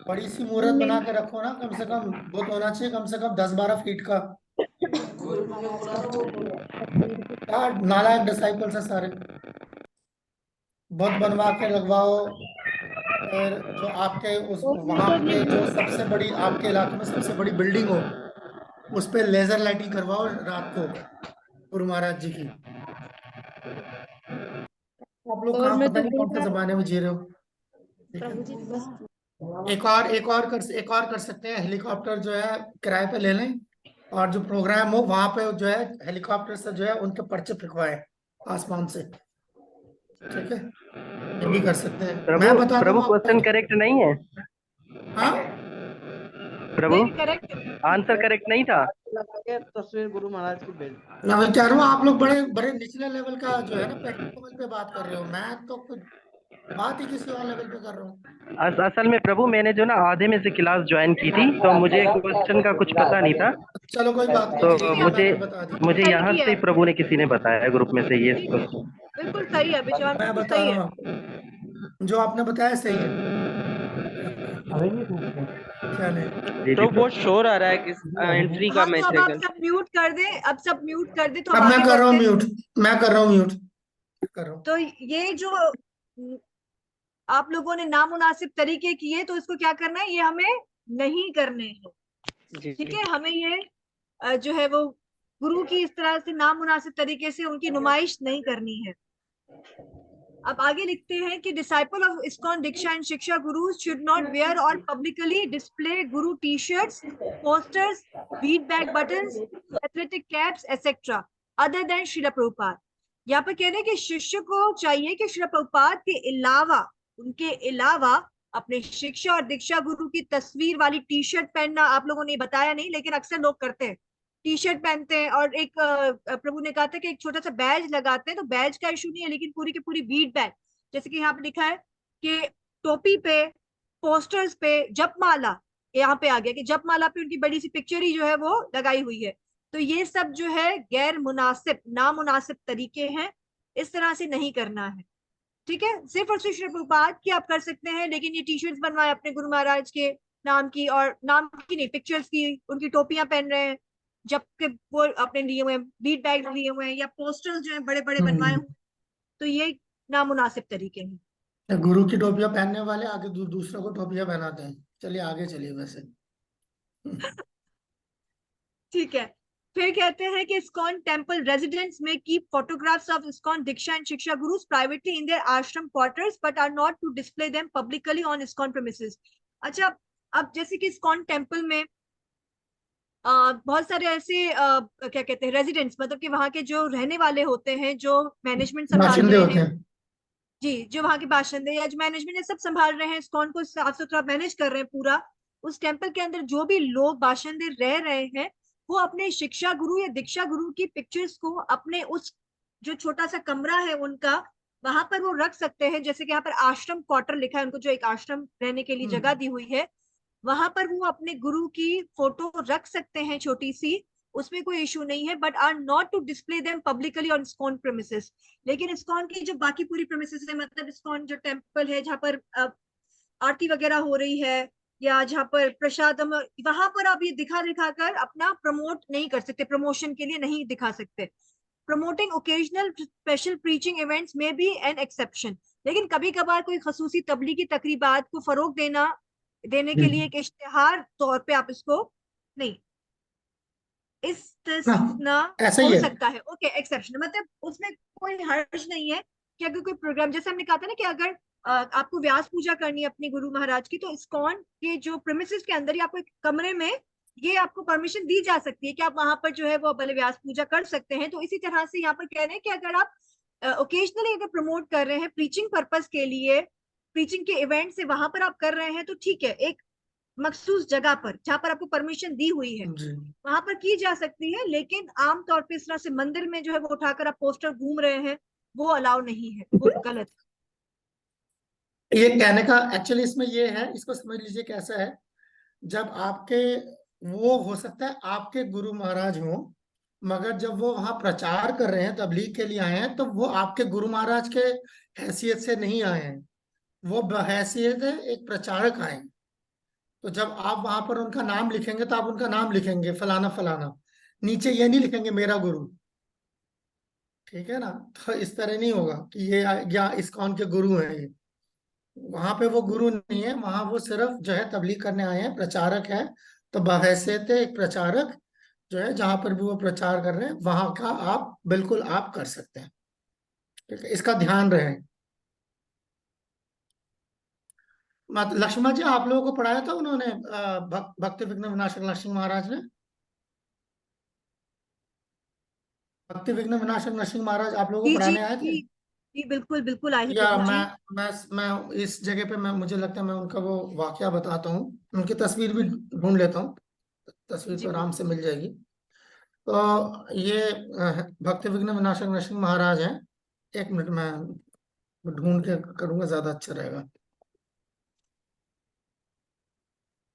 बड़ी सी मुहूर्त बना के रखो ना, कम से कम वो तो होना चाहिए, कम से कम 10-12 फीट का। नालायक डिसाइपल्स है सारे, बहुत बनवा के लगवाओ। फिर जो आपके उस वहां पे जो सबसे बड़ी आपके इलाके में सबसे बड़ी बिल्डिंग हो, उस पे लेजर लाइटिंग करवाओ रात को गुरु महाराज जी की। आप लोग और कहाँ मैं पता तो नहीं दो कौन से बार जमाने में जी रहे हो। ठीक प्रभु है, जी बस एक और कर सकते हैं, हेलीकॉप्टर जो है किराए पे ले लें, और जो प्रोग्राम हो वहां पे जो है हेलीकॉप्टर से जो है उनके पर्चे फेंकवाए आसमान से। ठीक है, ये भी कर सकते हैं, प्रभु मैं बता प्रभु दूंगा क्वेश्चन आपको। करेक्ट नहीं है हाँ प्रभु, नहीं करेक्ट। आंसर करेक्ट नहीं था। लगा के तस्वीर गुरु महाराज की भेज। मैं कह रहा हूँ आप लोग बड़े बड़े निचले लेवल का जो है ना पेट्रोल लेवल पे बात कर रहे हो, मैं तो कुछ बात ही किसी और लेवल पे कर रहा हूँ। असल में प्रभु मैंने जो ना आधे में से क्लास ज्वाइन की थी तो मुझे क्वेश्चन का कुछ पता नहीं था, चलो कोई बात नहीं, तो ठीक है, मुझे मैंने बता दी। मुझे सही यहाँ किया से है, प्रभु ने किसी ने बताया ग्रुप में से ये ठीक है, बिल्कुल सही है विशाल, मैं बिल्कुल बता सही रहा है। हूँ आपको, जो आपने बताया सही है। क्या नहीं, तो जी जी बहुत शोर आ रहा है किस एंट्री का, हाँ मैं तो अब आप सेकंड। सब म्यूट कर दे, अब सब म्यूट कर दे तो अब हम मैं आगे कर रहा हूँ बढ़ते हैं। म्यूट, मैं कर रहा हूँ म्यूट कर रहा हूँ। तो ये जो आप लोगों ने नामुनासिब तरीके किए तो इसको क्या करना है, ये हमें नहीं करने हैं। जी ठीक है, हमें ये जो है वो गुरु की इस तरह से नामुनासिब तरीके से उनकी नुमाइश नहीं करनी है। अब आगे लिखते हैं कि disciple of ISKCON diksha and shiksha guru should not wear or publicly display guru T shirts, posters, bead bag buttons, athletic caps et cetera other than Srila Prabhupada. यहाँ पर कह रहे हैं कि शिष्य को चाहिए कि श्रील प्रभुपाद के अलावा, उनके अलावा अपने शिक्षा और दीक्षा गुरु की तस्वीर वाली टी शर्ट पहनना, आप लोगों ने बताया नहीं लेकिन अक्सर लोग करते हैं, टी शर्ट पहनते हैं, और एक प्रभु ने कहा था कि एक छोटा सा बैज लगाते हैं, तो बैज का इशू नहीं है, लेकिन पूरी की पूरी बीट बैग, जैसे कि यहाँ पे लिखा है कि टोपी पे, पोस्टर्स पे, जपमाला, यहाँ पे आ गया कि जपमाला पे उनकी बड़ी सी पिक्चर ही जो है वो लगाई हुई है। तो ये सब जो है गैर मुनासिब, नामुनासिब तरीके हैं, इस तरह से नहीं करना है। ठीक है, सिर्फ और सिर्फ श्री प्रभुपाद की आप कर सकते हैं, लेकिन ये टी शर्ट्स बनवाए अपने गुरु महाराज के नाम की, और नाम की नहीं, पिक्चर्स की, उनकी टोपियां पहन रहे हैं, जबकि वो अपने लिए हुए हैं, बीट बैग लिए हुए हैं, या पोस्टर्स जो है बड़े बड़े बनवाए हुए, तो ये नामुनासिब तरीके हैं। गुरु की टोपियां पहनने वाले आगे दूसरों को टोपियां पहनाते हैं। चलिए आगे चलिए वैसे। ठीक है, फिर कहते हैं कि इस्कॉन टेम्पल रेजिडेंट्स में keep photographs of ISKCON diksha and shiksha gurus privately in their ashram quarters but are not to display them publicly on ISKCON premises. अच्छा, अब जैसे कि इस्कॉन टेम्पल में बहुत सारे ऐसे क्या कहते हैं रेजिडेंट्स, मतलब कि वहाँ के जो रहने वाले होते हैं, जो मैनेजमेंट संभाल बाशिंदे रहे होते हैं, हैं। जी, जो वहाँ के बाशिंदे या जो मैनेजमेंट है सब संभाल रहे हैं, इस्कॉन को साफ सुथरा मैनेज कर रहे हैं पूरा, उस टेम्पल के अंदर जो भी लोग बाशिंदे रह रहे हैं, वो अपने शिक्षा गुरु या दीक्षा गुरु की पिक्चर्स को अपने उस जो छोटा सा कमरा है उनका, वहां पर वो रख सकते हैं। जैसे कि यहाँ पर आश्रम क्वार्टर लिखा है, उनको जो एक आश्रम रहने के लिए जगह दी हुई है, वहां पर वो अपने गुरु की फोटो रख सकते हैं छोटी सी, उसमें कोई इशू नहीं है, but are not to display them publicly on ISKCON premises. लेकिन इस्कॉन की जो बाकी पूरी प्रेमिसेस है, मतलब इस्कॉन जो टेम्पल है जहाँ पर आरती वगैरह हो रही है, या जहाँ पर प्रसादम, वहां पर आप ये दिखा दिखा कर अपना प्रमोट नहीं कर सकते, प्रमोशन के लिए नहीं दिखा सकते। Promoting occasional special preaching events में बी एन एक्सेप्शन, लेकिन कभी कभार कोई खसूसी तबलीगी तकरीबात को फरोग देने के लिए एक इश्तिहार तौर पे आप इसको नहीं, इस्तिस्ना ऐसा ही हो है। सकता है। ओके, एक्सेप्शन मतलब उसमें कोई हर्ज नहीं है कि अगर कोई प्रोग्राम, जैसे हमने कहा था ना कि अगर आपको व्यास पूजा करनी है अपने गुरु महाराज की, तो इस्कॉन के जो प्रेमिसेस के अंदर ही आपको एक कमरे में ये आपको परमिशन दी जा सकती है कि आप वहां पर जो है वो भले व्यास पूजा कर सकते हैं। तो इसी तरह से यहाँ पर कह रहे हैं कि अगर आप ओकेजनली अगर प्रमोट कर रहे हैं प्रीचिंग पर्पस के लिए, प्रीचिंग के इवेंट से वहां पर आप कर रहे हैं, तो ठीक है, एक मखसूस जगह पर जहां पर आपको परमिशन दी हुई है वहां पर की जा सकती है, लेकिन आमतौर पे इस तरह से मंदिर में जो है वो उठाकर आप पोस्टर घूम रहे हैं, वो अलाउ नहीं है, वो गलत है। ये कहने का एक्चुअली इसमें ये है, इसको समझ लीजिए कैसा है। जब आपके, वो हो सकता है आपके गुरु महाराज हो, मगर जब वो वहां प्रचार कर रहे हैं, तबलीग के लिए आए हैं, तो वो आपके गुरु महाराज के हैसियत से नहीं आए हैं, वो बहैसियत एक प्रचारक आए हैं। तो जब आप वहां पर उनका नाम लिखेंगे तो आप उनका नाम लिखेंगे फलाना फलाना, नीचे ये नहीं लिखेंगे मेरा गुरु, ठीक है ना। तो इस तरह नहीं होगा कि ये या इस्कॉन के गुरु हैं ये, वहां पे वो गुरु नहीं है, वहां वो सिर्फ जो है तबलीग करने आए हैं, प्रचारक है। तो बहैसियत एक प्रचारक जो है, जहां पर भी वो प्रचार कर रहे हैं वहां का आप बिल्कुल आप कर सकते हैं, ठीक है, इसका ध्यान रहे। लक्ष्मण जी, आप लोगों को पढ़ाया था उन्होंने, भक्ति विघ्न विनाशक नरसिंह महाराज ने, भक्ति विघ्न विनाशक नरसिंह महाराज आप लोगों को जी जी पढ़ाने आए थे? जी, बिल्कुल बिल्कुल आए थे या प्रभु जी। मैं इस जगह पे, मैं मुझे लगता है मैं उनका वो वाकया बताता हूँ, उनकी तस्वीर भी ढूंढ लेता हूँ, तस्वीर जी तो आराम बिल्कुल। से मिल जाएगी। तो ये भक्ति विघ्न विनाशक नरसिंह महाराज हैं। एक मिनट मैं ढूंढ के करूंगा, ज्यादा अच्छा रहेगा।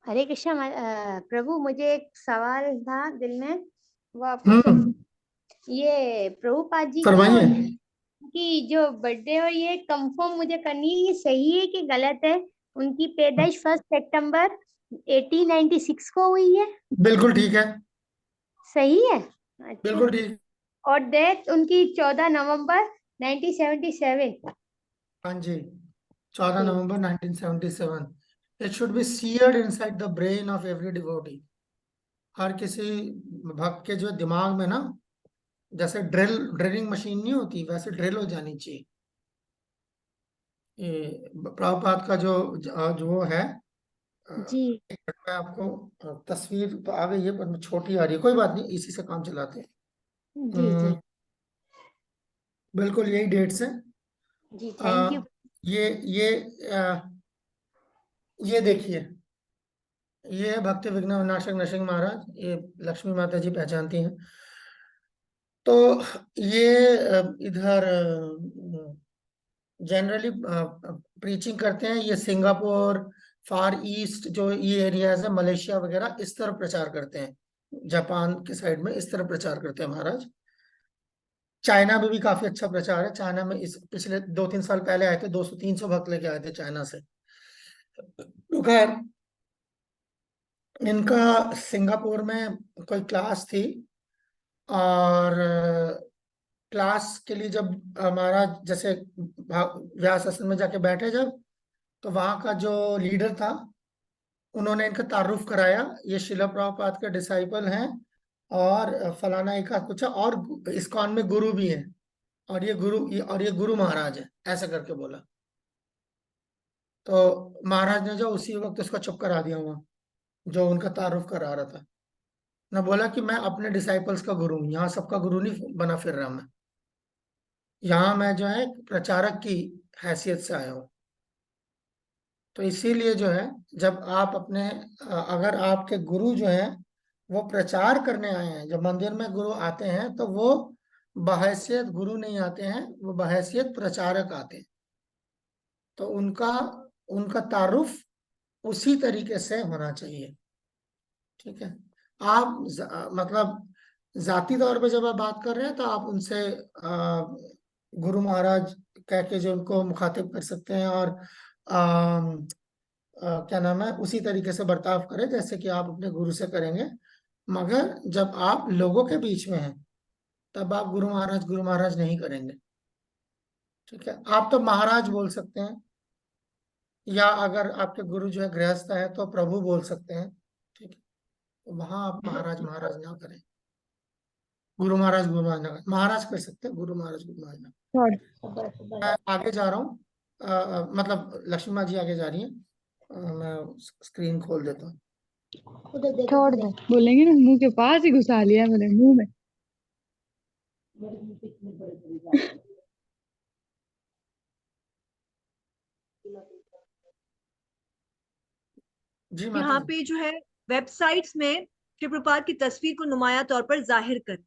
हरे कृष्णा प्रभु, मुझे एक सवाल था दिल में, वो आपको ये प्रभुपाद जी फरमाइए। की जो बर्थडे और ये कंफर्म मुझे करनी है, ये सही है कि गलत है? उनकी पैदाइश 1 सितंबर 1896 को हुई है? बिल्कुल ठीक है, सही है? बिल्कुल अच्छा। ठीक। और डेथ उनकी 14 नवंबर 1977। हाँ जी, 14 नवंबर 1977। It should be seared inside the brain of every devotee. हर किसी भक्त के जो दिमाग में ना, जैसे ड्रिलिंग मशीन नहीं होती, वैसे ड्रिल हो जानी चाहिए। ये प्रभुपाद का जो वो है, जी मैं आपको तस्वीर तो आ गई है पर छोटी आ रही है, कोई बात नहीं, इसी से काम चलाते हैं। जी जी बिल्कुल यही डेट्स है। जी, थैंक यू। ये ये देखिए, ये है भक्ति विघ्न विनाशक नरसिंह महाराज, ये लक्ष्मी माता जी पहचानती हैं। तो ये इधर जनरली प्रीचिंग करते हैं, ये सिंगापुर, फार ईस्ट जो ये एरियाज है, मलेशिया वगैरह, इस तरफ प्रचार करते हैं, जापान के साइड में इस तरफ प्रचार करते हैं महाराज। चाइना में भी काफी अच्छा प्रचार है। चाइना में इस पिछले 2-3 साल पहले आए थे, 200-300 भक्त लेके आए थे चाइना से। तो खैर, इनका सिंगापुर में कोई क्लास थी, और क्लास के लिए जब महाराज जैसे व्यास आश्रम में जाके बैठे जब, तो वहां का जो लीडर था, उन्होंने इनका तारुफ कराया, ये शिला प्रभुपाद के डिसाइपल हैं, और फलाना एक कुछ है, और इस्कॉन में गुरु भी हैं, और ये गुरु महाराज है, ऐसा करके बोला। तो महाराज ने जो उसी वक्त उसको चुप करा दिया वहां, जो उनका तारुफ करा रहा था। ने बोला कि मैं अपने डिसाइपल्स का गुरु हूँ, यहाँ सबका गुरु नहीं बना फिर रहा मैं, यहाँ मैं जो है प्रचारक की हैसियत से आया हूँ। तो इसीलिए जो है, जब आप अपने अगर आपके गुरु जो है वो प्रचार करने आए हैं, जब मंदिर में गुरु आते हैं तो वो बहैसियत गुरु नहीं आते हैं, वो बहैसियत प्रचारक आते हैं। तो उनका उनका तारुफ उसी तरीके से होना चाहिए, ठीक है। आप मतलब जाती तौर पे जब आप बात कर रहे हैं, तो आप उनसे गुरु महाराज कह के जो उनको मुखातिब कर सकते हैं, और क्या नाम है, उसी तरीके से बर्ताव करें जैसे कि आप अपने गुरु से करेंगे। मगर जब आप लोगों के बीच में हैं, तब आप गुरु महाराज नहीं करेंगे, ठीक है। आप तो महाराज बोल सकते हैं, या अगर आपके गुरु जो है गृहस्थ है तो प्रभु बोल सकते हैं, ठीक है। तो वहां आप महाराज महाराज ना करें, गुरु महाराज ना करें। महाराज कर सकते हैं, गुरु महाराज ना। मैं आगे जा रहा हूँ, मतलब लक्ष्मी माँ जी आगे जा रही हैं, मैं स्क्रीन खोल देता हूँ। छोड़ दो, बोलेंगे ना मुंह के पास ही घुसा लिया मैंने मुंह में। जी यहाँ पे जो है वेबसाइट्स में श्री प्रभुपाद की तस्वीर को नुमाया तौर पर जाहिर कर,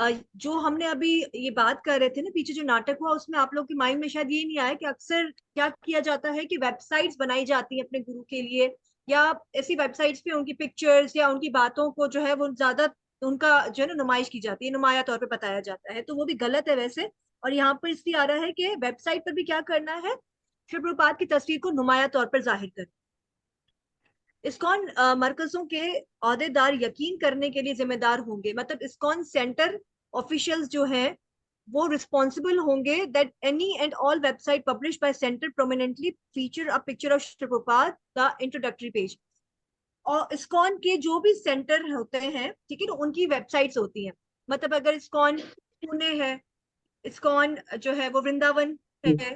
जो हमने अभी ये बात कर रहे थे ना पीछे जो नाटक हुआ उसमें आप लोग के माइंड में शायद ये नहीं आया कि अक्सर क्या किया जाता है कि वेबसाइट्स बनाई जाती हैं अपने गुरु के लिए, या ऐसी वेबसाइट्स पे उनकी पिक्चर्स या उनकी बातों को जो है वो ज्यादा उनका जो है ना नुमाइश की जाती है, नुमाया तौर पे बताया जाता है, तो वो भी गलत है वैसे। और यहाँ पर इसलिए आ रहा है कि वेबसाइट पर भी क्या करना है, श्री प्रभुपाद की तस्वीर को नुमाया तौर पर जाहिर कर। इस्कॉन मरकजों के ओहदेदार यकीन करने के लिए जिम्मेदार होंगे, मतलब इस्कॉन सेंटर ऑफिशियल्स जो है वो रिस्पॉन्सिबल होंगे that any and all website publish by centre prominently feature a picture of Shri Prabhupada the introductory page. और इस्कॉन के जो भी सेंटर होते हैं, ठीक है ना, उनकी वेबसाइट्स होती हैं। मतलब अगर इस्कॉन पुणे है, इस्कॉन जो है वो वृंदावन है,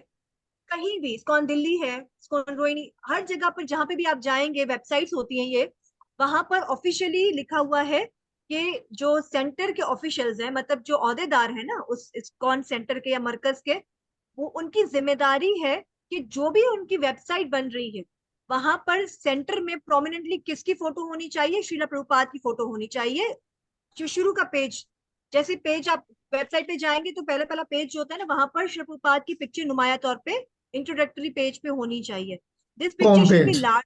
कहीं भी इस्कॉन दिल्ली है, इस्कॉन रोहिणी, हर जगह पर जहां पे भी आप जाएंगे वेबसाइट्स होती हैं ये, वहां पर ऑफिशियली लिखा हुआ है कि जो सेंटर के ऑफिशियल्स हैं, मतलब जो ओहदेदार है ना उस इस्कॉन सेंटर के या मरकज के, वो उनकी जिम्मेदारी है कि जो भी उनकी वेबसाइट बन रही है वहां पर सेंटर में प्रोमिनेंटली किसकी फोटो होनी चाहिए, श्रीला प्रभुपाद की फोटो होनी चाहिए। जो शुरू का पेज, जैसे पेज आप वेबसाइट पे जाएंगे तो पहला पहला पेज जो होता है ना, वहां पर श्री प्रभुपाद की पिक्चर नुमाया तौर पे इंट्रोडक्टरी पेज पे होनी चाहिए। This home picture should be page, large,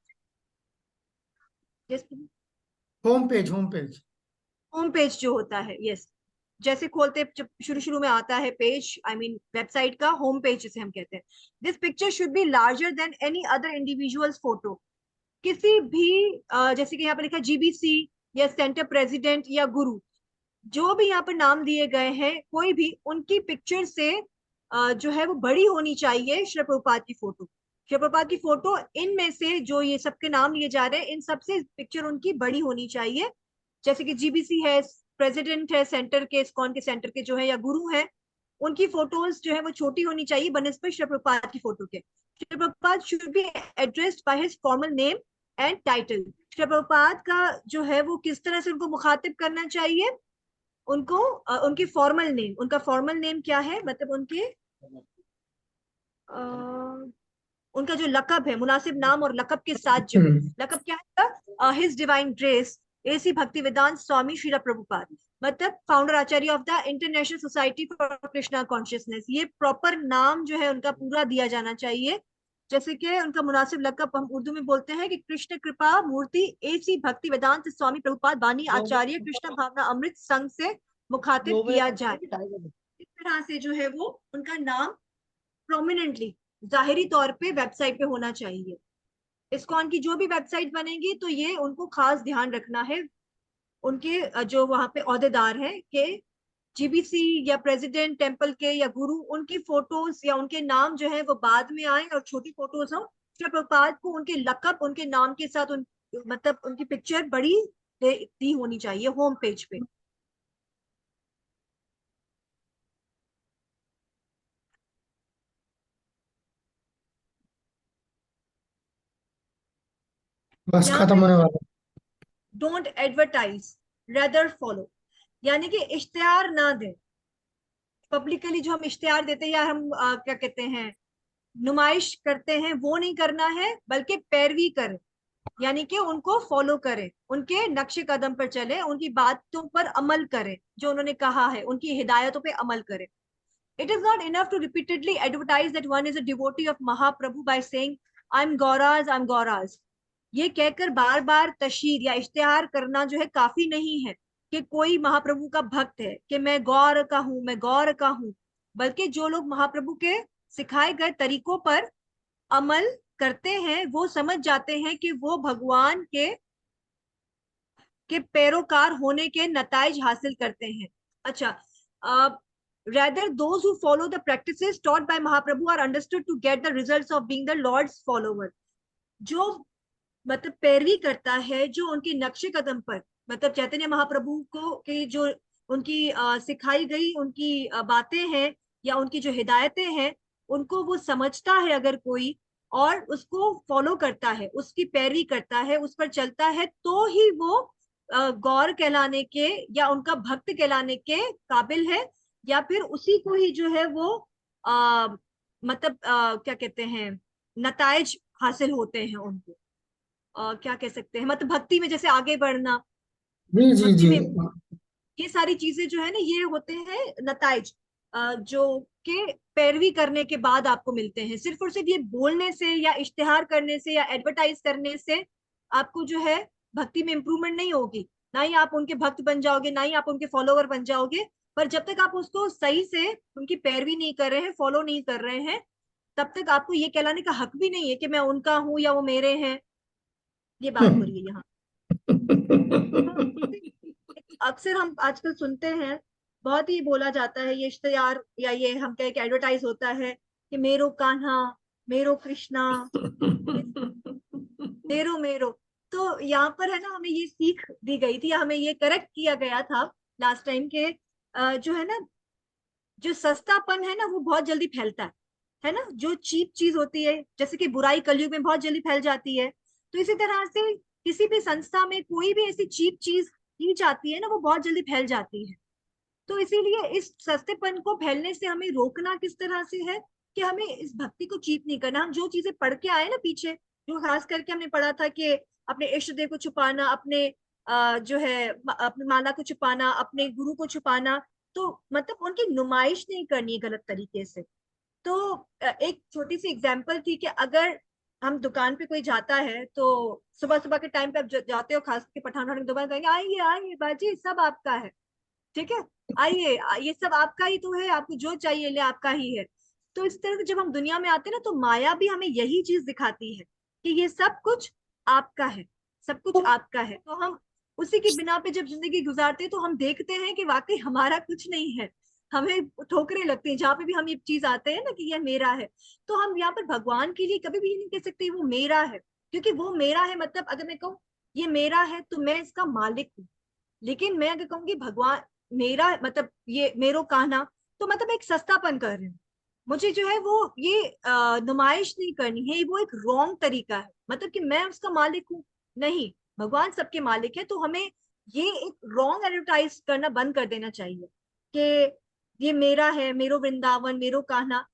home page, home page. Home page जो होता है, यस, जैसे खोलते जब शुरू शुरू में आता है पेज, आई मीन वेबसाइट का होम पेज जिसे हम कहते हैं। This picture should be larger than any other individuals photo. किसी भी जैसे कि यहाँ पर लिखा जीबीसी या सेंटर प्रेसिडेंट या गुरु, जो भी यहाँ पर नाम दिए गए हैं, कोई भी उनकी पिक्चर से जो है वो बड़ी होनी चाहिए श्री प्रभुपाद की फोटो। श्री प्रभुपाद की फोटो इनमें से जो ये सबके नाम लिए जा रहे हैं, इन सबसे पिक्चर उनकी बड़ी होनी चाहिए। जैसे कि जीबीसी है, प्रेसिडेंट है सेंटर के, इस्कॉन के सेंटर के जो है, या गुरु है, उनकी फोटोज जो है वो छोटी होनी चाहिए बनस्पत श्री प्रभुपाद की फोटो के। Shri Prabhupada should be addressed by his formal name and title. Shri Prabhupada का जो है वो किस तरह से उनको मुखातिब करना चाहिए, उनको उनके फॉर्मल नेम, उनका फॉर्मल नेम क्या है, मतलब उनके उनका जो लकब है, मुनासिब नाम और लकब के साथ जो लकब क्या है, हिज डिवाइन ग्रेस एसी भक्ति वेदांत स्वामी श्रीला प्रभुपाद, मतलब founder Acharya of the international society for Krishna consciousness. ये प्रॉपर नाम जो है उनका पूरा दिया जाना चाहिए। जैसे कि उनका मुनासिब लकब हम उर्दू में बोलते हैं कि कृष्ण कृपा मूर्ति एसी भक्ति वेदांत स्वामी प्रभुपाद बानी आचार्य कृष्ण भावना अमृत संघ से मुखातिब किया जाए। इस तरह से जो है वो उनका नाम प्रोमिनेंटली जाहिरी तौर पे वेबसाइट पे होना चाहिए। इस्कॉन की जो भी वेबसाइट बनेगी तो ये उनको खास ध्यान रखना है, उनके जो वहां पे ओहदेदार हैं कि जीबीसी या प्रेसिडेंट टेम्पल के या गुरु, उनकी फोटोज या उनके नाम जो है वो बाद में आए और छोटी फोटोज हो। श्री प्रभुपाद को उनके लकब, उनके नाम के साथ मतलब उनकी पिक्चर बड़ी दी होनी चाहिए होम पेज पे। बस खत्म होने वाला। डोंट एडवर्टाइज रेदर फॉलो, यानी कि इश्तिहार ना दें पब्लिकली। जो हम इश्तिहार देते हैं या हम क्या कहते हैं नुमाइश करते हैं, वो नहीं करना है, बल्कि पैरवी करें, यानी कि उनको फॉलो करें, उनके नक्शे कदम पर चले, उनकी बातों पर अमल करें, जो उन्होंने कहा है उनकी हिदायतों पे अमल करें। It is not enough to repeatedly advertise that one is a devotee of Mahaprabhu by saying I'm Gauras, I'm Gauras। ये कहकर बार बार तशहीर या इश्तिहार करना जो है काफी नहीं है कि कोई महाप्रभु का भक्त है, कि मैं गौर का हूं, मैं गौर का हूं। बल्कि जो लोग महाप्रभु के सिखाए गए तरीकों पर अमल करते हैं वो समझ जाते हैं कि वो भगवान के पैरोकार होने के नताइज हासिल करते हैं। अच्छा, rather those who follow the practices taught by Mahaprabhu are understood to get the results of being the Lord's follower। जो मतलब पैरवी करता है, जो उनके नक्शे कदम पर, मतलब चैतन्य महाप्रभु को के जो उनकी सिखाई गई उनकी बातें हैं या उनकी जो हिदायतें हैं, उनको वो समझता है अगर कोई और उसको फॉलो करता है, उसकी पैरवी करता है, उस पर चलता है, तो ही वो गौर कहलाने के या उनका भक्त कहलाने के काबिल है, या फिर उसी को ही जो है वो मतलब क्या कहते हैं नताइज हासिल होते हैं उनको। क्या कह सकते हैं, मतलब भक्ति में जैसे आगे बढ़ना, जी जी भक्ति जी। में ये सारी चीजें जो है ना ये होते हैं नताइज जो के पैरवी करने के बाद आपको मिलते हैं। सिर्फ और सिर्फ ये बोलने से या इश्तिहार करने से या एडवर्टाइज करने से आपको जो है भक्ति में इम्प्रूवमेंट नहीं होगी। ना ही आप उनके भक्त बन जाओगे, ना ही आप उनके फॉलोवर बन जाओगे। पर जब तक आप उसको सही से उनकी पैरवी नहीं कर रहे हैं, फॉलो नहीं कर रहे हैं, तब तक आपको ये कहलाने का हक भी नहीं है कि मैं उनका हूं या वो मेरे हैं। ये बात हो रही है यहाँ। अक्सर हम आजकल सुनते हैं, बहुत ही बोला जाता है ये इश्तिहार या ये हम कह के एडवर्टाइज होता है कि मेरो कान्हा, मेरो कृष्णा, मेरो मेरो। तो यहाँ पर है ना हमें ये सीख दी गई थी, हमें ये करेक्ट किया गया था लास्ट टाइम के जो है ना जो सस्तापन है ना वो बहुत जल्दी फैलता है ना। जो चीप चीज होती है, जैसे कि बुराई कलयुग में बहुत जल्दी फैल जाती है, तो इसी तरह से किसी भी संस्था में कोई भी ऐसी चीप चीज की जाती है ना वो बहुत जल्दी फैल जाती है। तो इसीलिए इस सस्तेपन को फैलने से हमें रोकना किस तरह से है कि हमें इस भक्ति को चीप नहीं करना। हम जो चीजें पढ़ के आए ना पीछे, जो खास करके हमने पढ़ा था कि अपने इष्ट देव को छुपाना, अपने जो है अपनी माला को छुपाना, अपने गुरु को छुपाना, तो मतलब उनकी नुमाइश नहीं करनी है गलत तरीके से। तो एक छोटी सी एग्जाम्पल थी कि अगर हम दुकान पे कोई जाता है तो सुबह सुबह के टाइम पे आप जाते हो, खास करके पठान की दुकान, कहेंगे आइए आइए बाजी सब आपका है, ठीक है आइए ये सब आपका ही तो है, आपको जो चाहिए ले आपका ही है। तो इस तरह से जब हम दुनिया में आते हैं ना तो माया भी हमें यही चीज दिखाती है कि ये सब कुछ आपका है, सब कुछ आपका है। तो हम उसी की बिना पे जब जिंदगी गुजारते हैं तो हम देखते हैं कि वाकई हमारा कुछ नहीं है। हमें ठोकरें लगती हैं जहाँ पे भी हम ये चीज आते हैं ना कि ये मेरा है। तो हम यहाँ पर भगवान के लिए कभी भी नहीं कह सकते वो मेरा है, क्योंकि वो मेरा है मतलब अगर मैं कहूँ ये मेरा है तो मैं इसका मालिक हूँ। लेकिन मैं अगर कहूंगी भगवान मेरा मतलब ये मेरो कहना, तो मतलब एक सस्तापन कर रही हूँ। मुझे जो है वो ये नुमाइश नहीं करनी है, वो एक रॉन्ग तरीका है, मतलब कि मैं उसका मालिक हूँ। नहीं, भगवान सबके मालिक है। तो हमें ये एक रॉन्ग एडवर्टाइज करना बंद कर देना चाहिए कि ये मेरा है, मेरो वृंदावन, मेरो कहना।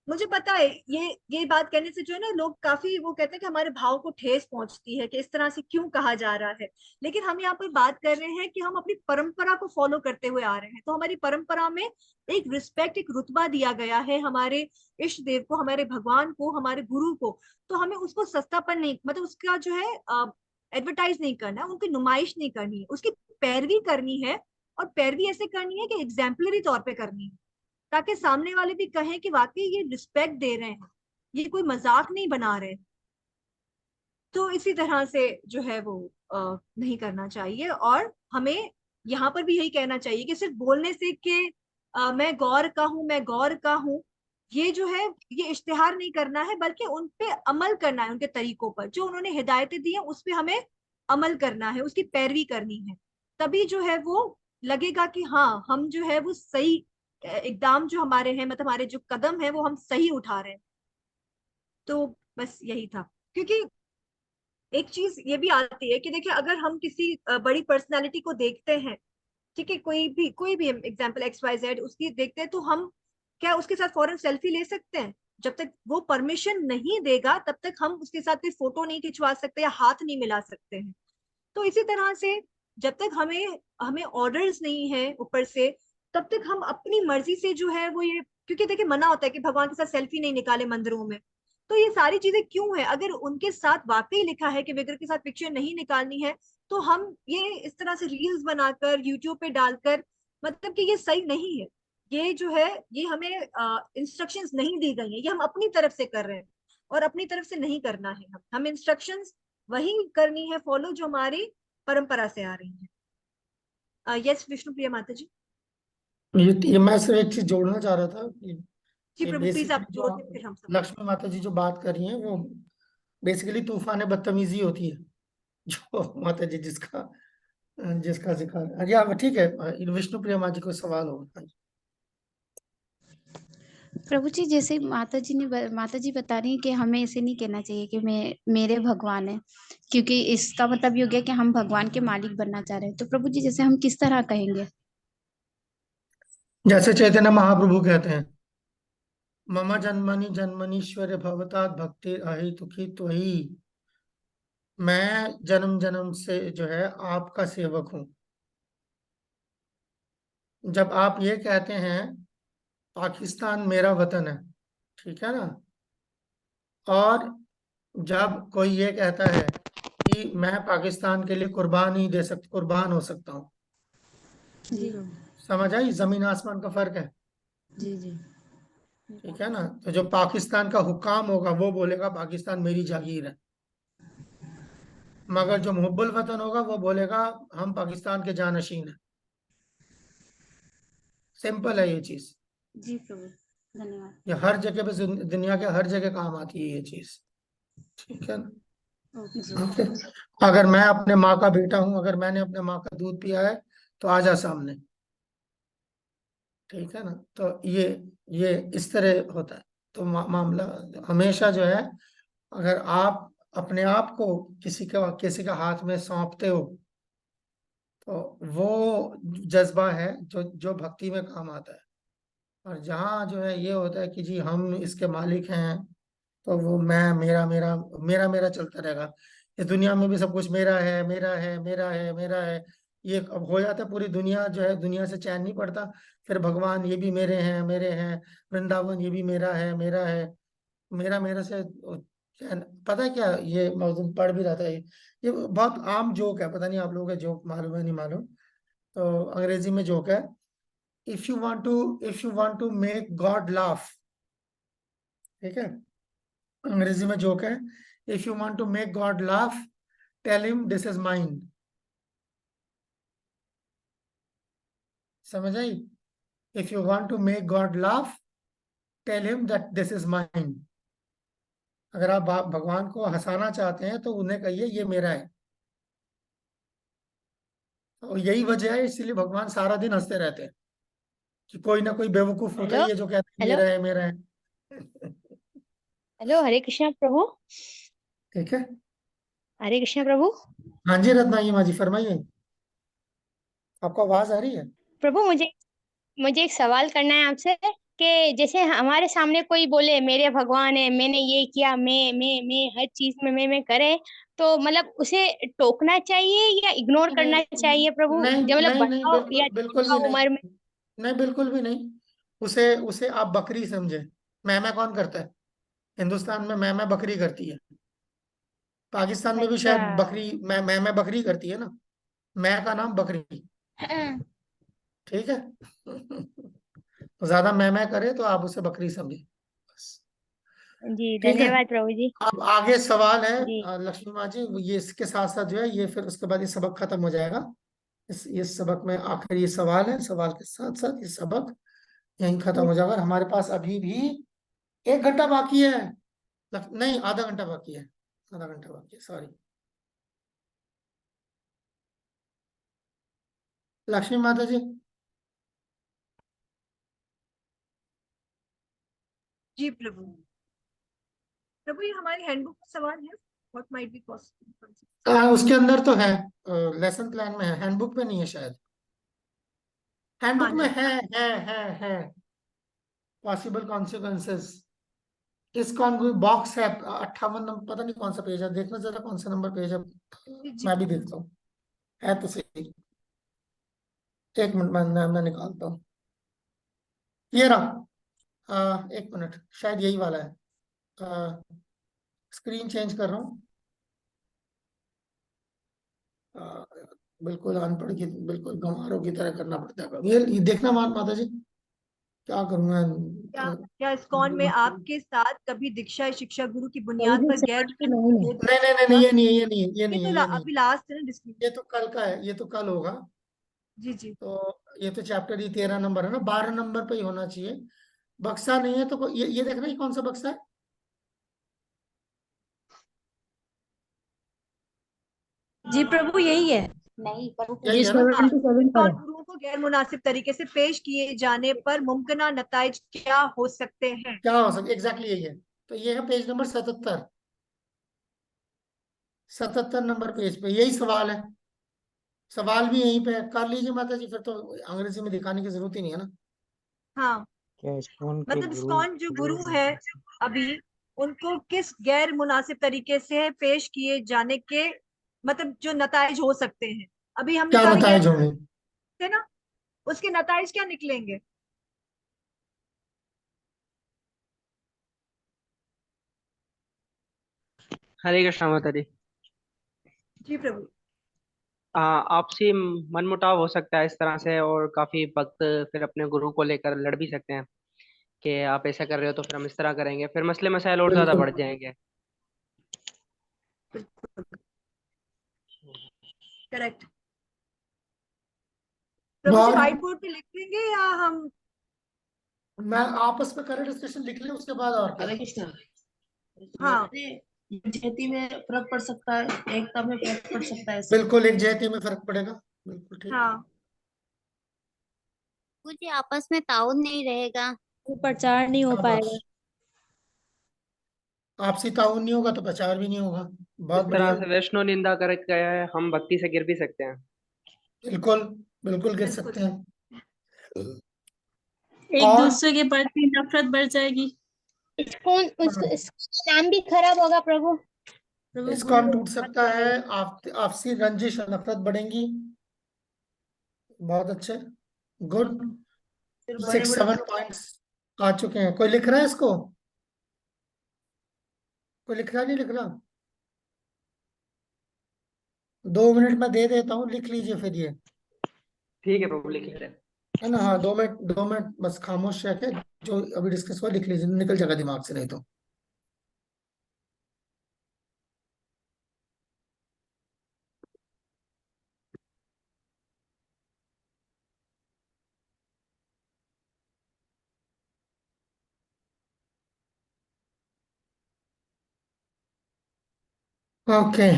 मुझे पता है ये बात कहने से जो है ना लोग काफी वो कहते हैं कि हमारे भाव को ठेस पहुंचती है कि इस तरह से क्यों कहा जा रहा है। लेकिन हम यहाँ पर बात कर रहे हैं कि हम अपनी परंपरा को फॉलो करते हुए आ रहे हैं। तो हमारी परंपरा में एक रिस्पेक्ट, एक रुतबा दिया गया है हमारे इष्ट देव को, हमारे भगवान को, हमारे गुरु को। तो हमें उसको सस्तापन नहीं, मतलब उसका जो है एडवर्टाइज नहीं करना है, उनकी नुमाइश नहीं करनी है, उसकी पैरवी करनी है। और पैरवी ऐसे करनी है कि एग्जाम्पलरी तौर पर करनी है, ताकि सामने वाले भी कहें कि वाकई ये रिस्पेक्ट दे रहे हैं, ये कोई मजाक नहीं बना रहे। तो इसी तरह से जो है वो नहीं करना चाहिए। और हमें यहाँ पर भी यही कहना चाहिए कि सिर्फ बोलने से कि मैं गौर का हूँ, मैं गौर का हूँ, ये जो है ये इश्तिहार नहीं करना है, बल्कि उन पे अमल करना है, उनके तरीकों पर जो उन्होंने हिदायतें दी हैं उस पे हमें अमल करना है, उसकी पैरवी करनी है। तभी जो है वो लगेगा कि हाँ हम जो है वो सही इकदाम जो हमारे हैं, मतलब हमारे जो कदम है वो हम सही उठा रहे हैं। तो बस यही था। क्योंकि एक चीज ये भी आती है कि देखिए अगर हम किसी बड़ी पर्सनालिटी को देखते हैं, ठीक है, कोई भी एग्जांपल XYZ उसकी देखते हैं, तो हम क्या उसके साथ फौरन सेल्फी ले सकते हैं? जब तक वो परमिशन नहीं देगा तब तक हम उसके साथ कोई फोटो नहीं खिंचवा सकते या हाथ नहीं मिला सकते हैं। तो इसी तरह से जब तक हमें हमें ऑर्डर्स नहीं है ऊपर से, तब तक हम अपनी मर्जी से जो है वो ये, क्योंकि देखिए मना होता है कि भगवान के साथ सेल्फी नहीं निकाले मंदिरों में। तो ये सारी चीजें क्यों है? अगर उनके साथ वाकई लिखा है कि विग्रह के साथ पिक्चर नहीं निकालनी है, तो हम ये इस तरह से रील्स बनाकर यूट्यूब पे डालकर, मतलब कि ये सही नहीं है। ये जो है ये हमें इंस्ट्रक्शंस नहीं दी गई है, ये हम अपनी तरफ से कर रहे हैं और अपनी तरफ से नहीं करना है। हम इंस्ट्रक्शंस वही करनी है फॉलो जो हमारी परंपरा से आ रही है। यस विष्णु प्रिया माता जी। ये मैं सिर्फ एक चीज जोड़ना चाह रहा था कि जी प्रभु प्लीज बेसिकली आप जोड़ दें फिर हम सब। लक्ष्मी माता जी जो बात कर रही हैं वो बेसिकली तूफान बदतमीजी होती है जो माता जी जिसका जिक्र। या ठीक है, विष्णु प्रिया माता जी को सवाल होगा। प्रभु जी जैसे माता जी बता रही हैं कि हमें ऐसे नहीं कहना चाहिए कि मेरे भगवान है, क्योंकि इसका मतलब ये हो गया कि हम भगवान के मालिक बनना चाह रहे हैं। तो प्रभु जी जैसे हम किस तरह कहेंगे? जैसे चैतन्य महाप्रभु कहते हैं, मम जन्मनि जन्मनीश्वर भवतात भक्ति अहेतुकी त्वयि, मैं जन्म जन्म से जो है आपका सेवक हूँ। जब आप ये कहते हैं पाकिस्तान मेरा वतन है, ठीक है ना, और जब कोई ये कहता है कि मैं पाकिस्तान के लिए कुर्बान हो सकता हूँ, जी समझ आई? जमीन आसमान का फर्क है, जी जी ठीक है ना। तो जो पाकिस्तान का हुक्काम होगा वो बोलेगा पाकिस्तान मेरी जागीर है, मगर जो मुहब्बुल वतन होगा वो बोलेगा हम पाकिस्तान के जानशीन हैं। सिंपल है ये चीज, जी प्रभु, धन्यवाद। ये हर जगह पे दुनिया के हर जगह काम आती है ये चीज, ठीक है ना। Okay okay. अगर मैं अपने माँ का बेटा हूं, अगर मैंने अपने माँ का दूध पिया है तो आ जा सामने, ठीक है ना। तो ये इस तरह होता है। तो मामला हमेशा जो है, अगर आप अपने आप को किसी का हाथ में सौंपते हो तो वो जज्बा है जो जो भक्ति में काम आता है। और जहाँ जो है ये होता है कि जी हम इसके मालिक हैं, तो वो मैं मेरा मेरा मेरा मेरा चलता रहेगा। इस दुनिया में भी सब कुछ मेरा है, मेरा है, मेरा है, मेरा है, ये अब हो जाता है। पूरी दुनिया जो है, दुनिया से चैन नहीं पड़ता। फिर भगवान ये भी मेरे हैं, मेरे हैं, वृंदावन ये भी मेरा है, मेरा है, मेरा मेरा से चैन। पता है क्या, ये मौजूद पढ़ भी रहा था, ये बहुत आम जोक है, पता नहीं आप लोगों को जोक मालूम है नहीं मालूम। तो अंग्रेजी में जोक है, if you want to make God laugh, ठीक है, अंग्रेजी में जोक है, if you want to make God laugh tell him this is mine. समझ आई? If you want to make God laugh tell him that this is mine. अगर आप भगवान को हंसाना चाहते हैं तो उन्हें कहिए ये मेरा है। और यही वजह है, इसीलिए भगवान सारा दिन हंसते रहते हैं कि कोई ना कोई बेवकूफ होता हेलो ही है जो कहता है हेलो मेरा है, मेरा है। हेलो, हरे कृष्णा प्रभु। ठीक है। हरे कृष्णा प्रभु। हाँ जी रत्नाई माँ जी, फरमाइए, आपको आवाज आ रही है? प्रभु, मुझे मुझे एक सवाल करना है आपसे कि जैसे हमारे सामने कोई बोले मेरे भगवान है, मैंने ये किया, मैं हर चीज में मैं करे, तो मतलब उसे टोकना चाहिए या इग्नोर करना नहीं चाहिए प्रभु? नहीं जब मतलब नहीं नहीं, बड़ा हो बिल्कुल या बिल्कुल छोटा भी नहीं। उम्र में। नहीं, बिल्कुल भी नहीं। उसे उसे आप बकरी समझे। मैं कौन करता है? हिंदुस्तान में मैं बकरी करती है। पाकिस्तान में भी अच्छा। शायद बकरी मैं बकरी करती है ना। मैं का नाम बकरी, ठीक है। तो ज्यादा मैं करे तो आप उसे बकरी समझे, बस। जी ठीक है। धन्यवाद प्रभु जी। अब आगे सवाल है जी लक्ष्मी माँ जी, ये इसके साथ साथ जो है ये, फिर उसके बाद ये सबक खत्म हो जाएगा। इस सबक में आखिरी ये सवाल है, सवाल के साथ साथ ये सबक यहीं खत्म हो जाएगा। और हमारे पास अभी भी 1 घंटा बाकी है। नहीं, आधा घंटा बाकी है, आधा घंटा बाकी है, सॉरी। लक्ष्मी माता जी। जी प्रभु। प्रभु ये हमारी हैंडबुक का सवाल है, व्हाट माइट बी पॉसिबल। उसके अंदर तो है, लेसन प्लान में है, हैंडबुक में नहीं है शायद। हैंडबुक हाँ में जी। है पॉसिबल कॉन्सिक्वेंसेस। इसकॉन कोई बॉक्स है 58 नंबर, पता नहीं कौन सा पेज है, देखना जरा कौन सा नंबर पेज है। जी मैं भी देखता हूँ, है तो सही। 1 मिनट मैं निकालता हूँ। ये रहा, 1 मिनट, शायद यही वाला है। स्क्रीन चेंज कर रहा हूँ। अ, बिल्कुल अनपढ़ की, बिल्कुल गंवारों की तरह करना पड़ता है। ये देखना माता जी, क्या करूँ मैं। क्या इस्कॉन में आपके साथ कभी दीक्षा या शिक्षा गुरु की बुनियाद पर गैर नहीं नहीं नहीं, ये नहीं है, ये नहीं है, ये ये नहीं तो है, ये नहीं अभी है। लास्ट है ना डिस्कशन। ये तो कल का है, ये तो कल होगा। जी जी। तो ये तो चैप्टर, ये 13 नंबर है ना, 12 नंबर पे ही होना चाहिए। बक्सा नहीं है तो ये देखना, ये कौन सा बक्सा है? जी प्रभु यही है। नहीं यही है ना। इस्कॉन गुरुओं को गैर मुनासिब तरीके से पेश किए जाने पर मुमकिन नताइज क्या हो सकते हैं? क्या हो सकता, एग्जैक्टली यही है। तो ये है पेज नंबर 77, 77 नंबर पेज पे यही सवाल है। सवाल भी यहीं पे है, कर लीजिए माता जी, फिर तो अंग्रेजी में दिखाने की जरूरत ही नहीं है ना। हाँ, क्या इस्कॉन के मतलब गुरु इस्कॉन जो गुरु है अभी, उनको किस गैर मुनासिब तरीके से पेश किए जाने के मतलब जो नताइज हो सकते हैं, अभी हमने क्या कहा गैर नताइज होंगे? है ना। उसके नताइज क्या निकलेंगे? हरे कृष्णा माता जी। जी प्रभु। आपसी मनमुटाव हो सकता है इस तरह से, और काफी वक्त फिर अपने गुरु को लेकर लड़ भी सकते हैं कि आप ऐसा कर रहे हो तो फिर हम इस तरह करेंगे, फिर मसले मसाइल और ज्यादा बढ़ बिल्कुल जाएंगे। करेक्ट। प्रभु जी और व्हाइट बोर्ड पे लिख देंगे या हम? मैं आपस में करें डिस्कशन लिख लें उसके बाद, और क्या? हरे कृष्णा। हाँ जयती में फर्क पड़ सकता है, एकता में फर्क पड़ सकता है। बिल्कुल, एक जयती में फर्क पड़ेगा। बिल्कुल ठीक। हाँ मुझे आपस में ताउन नहीं रहेगा। तो प्रचार नहीं हो शाबाश। पाएगा। आपसी ताउन नहीं होगा तो प्रचार भी नहीं होगा। बहुत इस तरह बढ़िया। से वैष्णो निंदा कर गया है, हम भक्ति से गिर भी सकते हैं। बिल्कुल बिल्कुल गिर बिल्कुल। सकते हैं। एक और दूसरे के प्रति नफरत बढ़ जाएगी। इसका नाम भी खराब होगा प्रभु। प्रभु इस्कॉन टूट सकता है। आपसी रंजिश और नफरत बढ़ेंगी। बहुत अच्छे, गुड। फिर बड़े 6-7 पॉइंट्स आ चुके हैं। कोई लिख रहा है इसको? कोई लिख रहा नहीं लिख रहा? 2 मिनट में दे देता हूँ, लिख लीजिए फिर ये, ठीक है प्रभु, लिख ले रहे हैं। है ना? हाँ, 2 मिनट 2 मिनट बस खामोश रह के जो अभी डिस्कस हुआ लिख लीजिए, निकल जाएगा दिमाग से नहीं तो। ओके।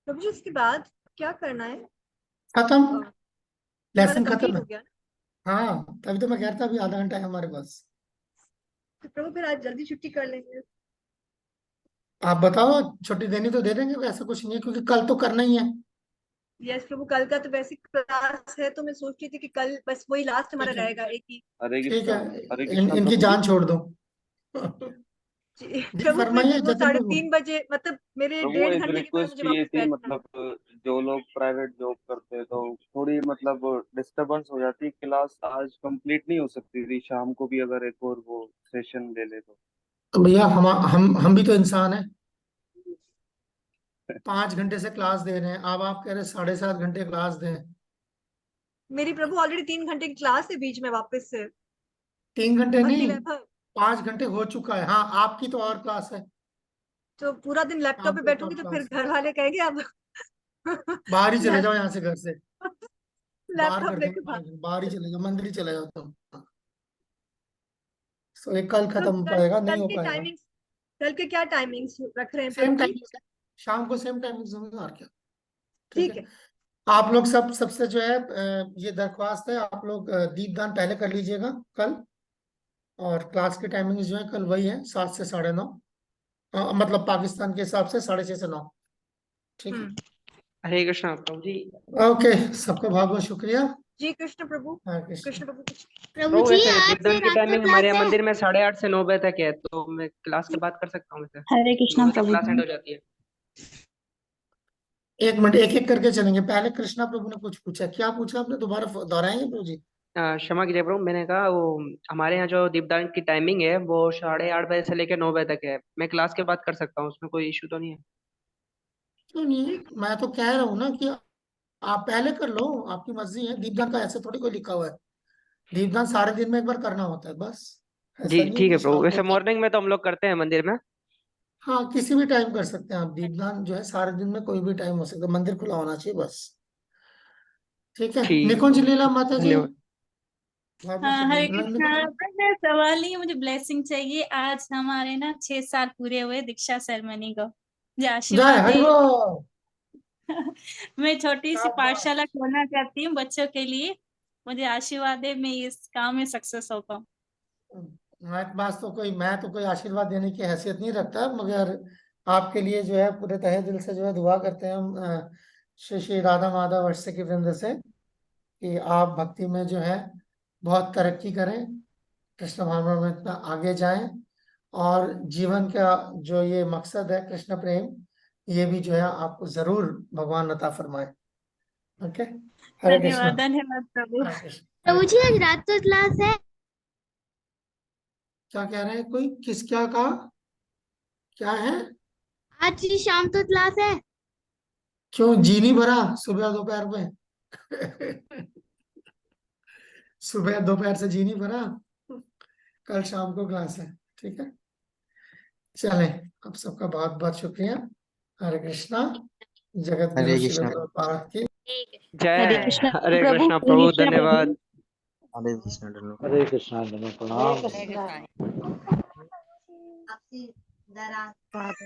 प्रभु जी इसके बाद क्या करना है? खत्म, हमारा लेसन खत्म कंप्लीट है। हो गया ना? हाँ, तभी तो मैं कह रहा था अभी आधा घंटा है हमारे पास। तो प्रभु फिर आज जल्दी छुट्टी कर लेंगे। आप बताओ, छुट्टी देनी तो दे देंगे, ऐसा कुछ नहीं है, क्योंकि कल तो करना ही है। यस प्रभु, कल का तो बेसिक क्लास है, तो मैं सोच रही थी कि कल बस वही लास्ट हमारा ठीक है। रहेगा, एक ही। हरे ठीक कृष्णा। है, हरे कृष्णा इनकी प्रभु जान जी। छोड़ दो। जी, जी प्रभु फिर फरमाइए वो जतिन प्रभु। 3:30 बजे, मतलब मेरे प्रभु 1.5 एक घंटे के बाद रिक्वेस्ट मुझे ये वापस थी, बैठना है। मतलब जो लोग प्राइवेट जॉब करते हैं तो थोड़ी मतलब डिस्टरबेंस हो जाती है, क्लास आज कंप्लीट नहीं हो सकती थी, शाम को भी अगर एक और वो सेशन ले ले तो। तो भैया हम भी तो इंसान हैं। 5 घंटे से क्लास दे रहे हैं, अब आप कह रहे हैं 7.5 घंटे क्लास दें। मेरी प्रभु ऑलरेडी 3 घंटे की क्लास है बीच में वापस से। 3 घंटे भक्ति नहीं, वैभव 5 घंटे हो चुका है। हाँ, आपकी तो और क्लास है। तो पूरा दिन लैपटॉप पे आपकी तो और बैठूंगी तो फिर क्लास है। घर वाले कहेंगे अब बाहर ही चले लैप जाओ यहाँ से, घर से बाहर लैपटॉप कर लेके देंगे। भाग। बाहर ही चले जाओ, मंदिर ही चले जाओ तुम। तो एक कल तो खत्म हो कल पाएगा, नहीं कल हो की पाएगा। टाइमिंग्स, कल के क्या टाइमिंग्स रख रहे हैं सेम प्रभु जी? टाइमिंग, शाम को सेम टाइमिंग होंगे, और क्या। ठीक ठीक है। है। आप लोग सबसे जो है ये दरख्वास्त है, आप लोग दीपदान पहले कर लीजिएगा कल। और क्लास की टाइमिंग जो है कल वही है, 7 से 9:30। मतलब पाकिस्तान के हिसाब से 6:30 से 9। ठीक है। हरे कृष्णा प्रभु जी। ओके, सबका बहुत बहुत शुक्रिया। जी कृष्ण प्रभु। हरे कृष्ण। कृष्ण प्रभु कुछ। प्रभु प्रभु जी वैसे आज से दीपदान की रात को टाइमिंग हमारे क्लास यहाँ है। मंदिर में 8:30 से 9 बजे तक है, तो मैं क्लास के बाद कर सकता हूँ वैसे। हरे 9 कृष्णा बजे तक प्रभु क्लास एंड जी। हो जाती है। 1 मिनट, एक एक करके चलेंगे। पहले कृष्णा प्रभु ने कुछ पूछा, क्या पूछा आपने? दोबारा दोहराएंगे प्रभु जी? क्षमा कीजिए प्रभु, मैंने कहा वो हमारे यहाँ जो दीपदान की टाइमिंग है वो 8:30 बजे से लेकर 9 बजे तक है, मैं क्लास के बाद कर सकता हूँ, उसमें कोई इशू तो नहीं है। क्यों नहीं है? मैं तो कह रहा हूँ ना कि आप पहले कर लो, आपकी मर्जी है। दीपदान का ऐसे थोड़ी कोई लिखा हुआ है। दीपदान सारे दिन में एक बार करना होता है बस। जी ऐसा नहीं है ठीक कि है प्रभु, शाम को वैसे मॉर्निंग में तो हम लोग करते हैं मंदिर में। हाँ, किसी भी टाइम कर सकते हैं आप। दीपदान जो है सारे दिन में कोई भी टाइम हो सकता है, मंदिर खुला होना चाहिए बस। ठीक है। ठीक है निकुंज प्रभु, लीला माता जी, धन्यवाद। बहुत बहुत हाँ, हरे शुक्रिया। कृष्णा। निकुंज, बस मेरा सवाल नहीं है, मुझे ब्लेसिंग चाहिए। आज हमारे ना 6 साल पूरे हुए दीक्षा सेरेमनी को। मुझे जय आशीर्वाद दे। हरिबोल। मैं छोटी सी शाबाश। पाठशाला खोलना चाहती हूँ बच्चों के लिए। मुझे आशीर्वाद दे, मैं इस काम में सक्सेस हो पाऊँ। मैं तो कोई आशीर्वाद देने की हैसियत नहीं रखता, मगर आपके लिए जो है पूरे तहे दिल से जो है दुआ करते हैं हम। श्री श्री राधा माधव वर्ष की वृंद से कि आप भक्ति में जो है बहुत तरक्की करें, कृष्ण भावना में इतना आगे जाएं और जीवन का जो ये मकसद है कृष्ण प्रेम, ये भी जो है आपको जरूर भगवान अता फरमाए। ओके, हरे कृष्णा। धन्यवाद प्रभु। हरे कृष्ण। प्रभु जी आज रात तो क्लास है। क्या कह रहे हैं कोई? किस क्या कहा? क्या है? आज शाम तो क्लास है। क्यों जी नहीं भरा सुबह दोपहर में? सुबह दोपहर से जी नहीं भरा, कल शाम को क्लास है। ठीक है, चले, आप सबका बहुत बहुत शुक्रिया। हरे कृष्णा। जगत गुरु हरे श्री कृष्णा। प्रभुपाद की जय हरे कृष्णा हरे प्रभु, कृष्णा प्रभु, कृष्णा धन्यवाद। हरे कृष्णा धन्यवाद। हरे कृष्णा धन्यवाद, प्रणाम। आपसे जरा प्रभु।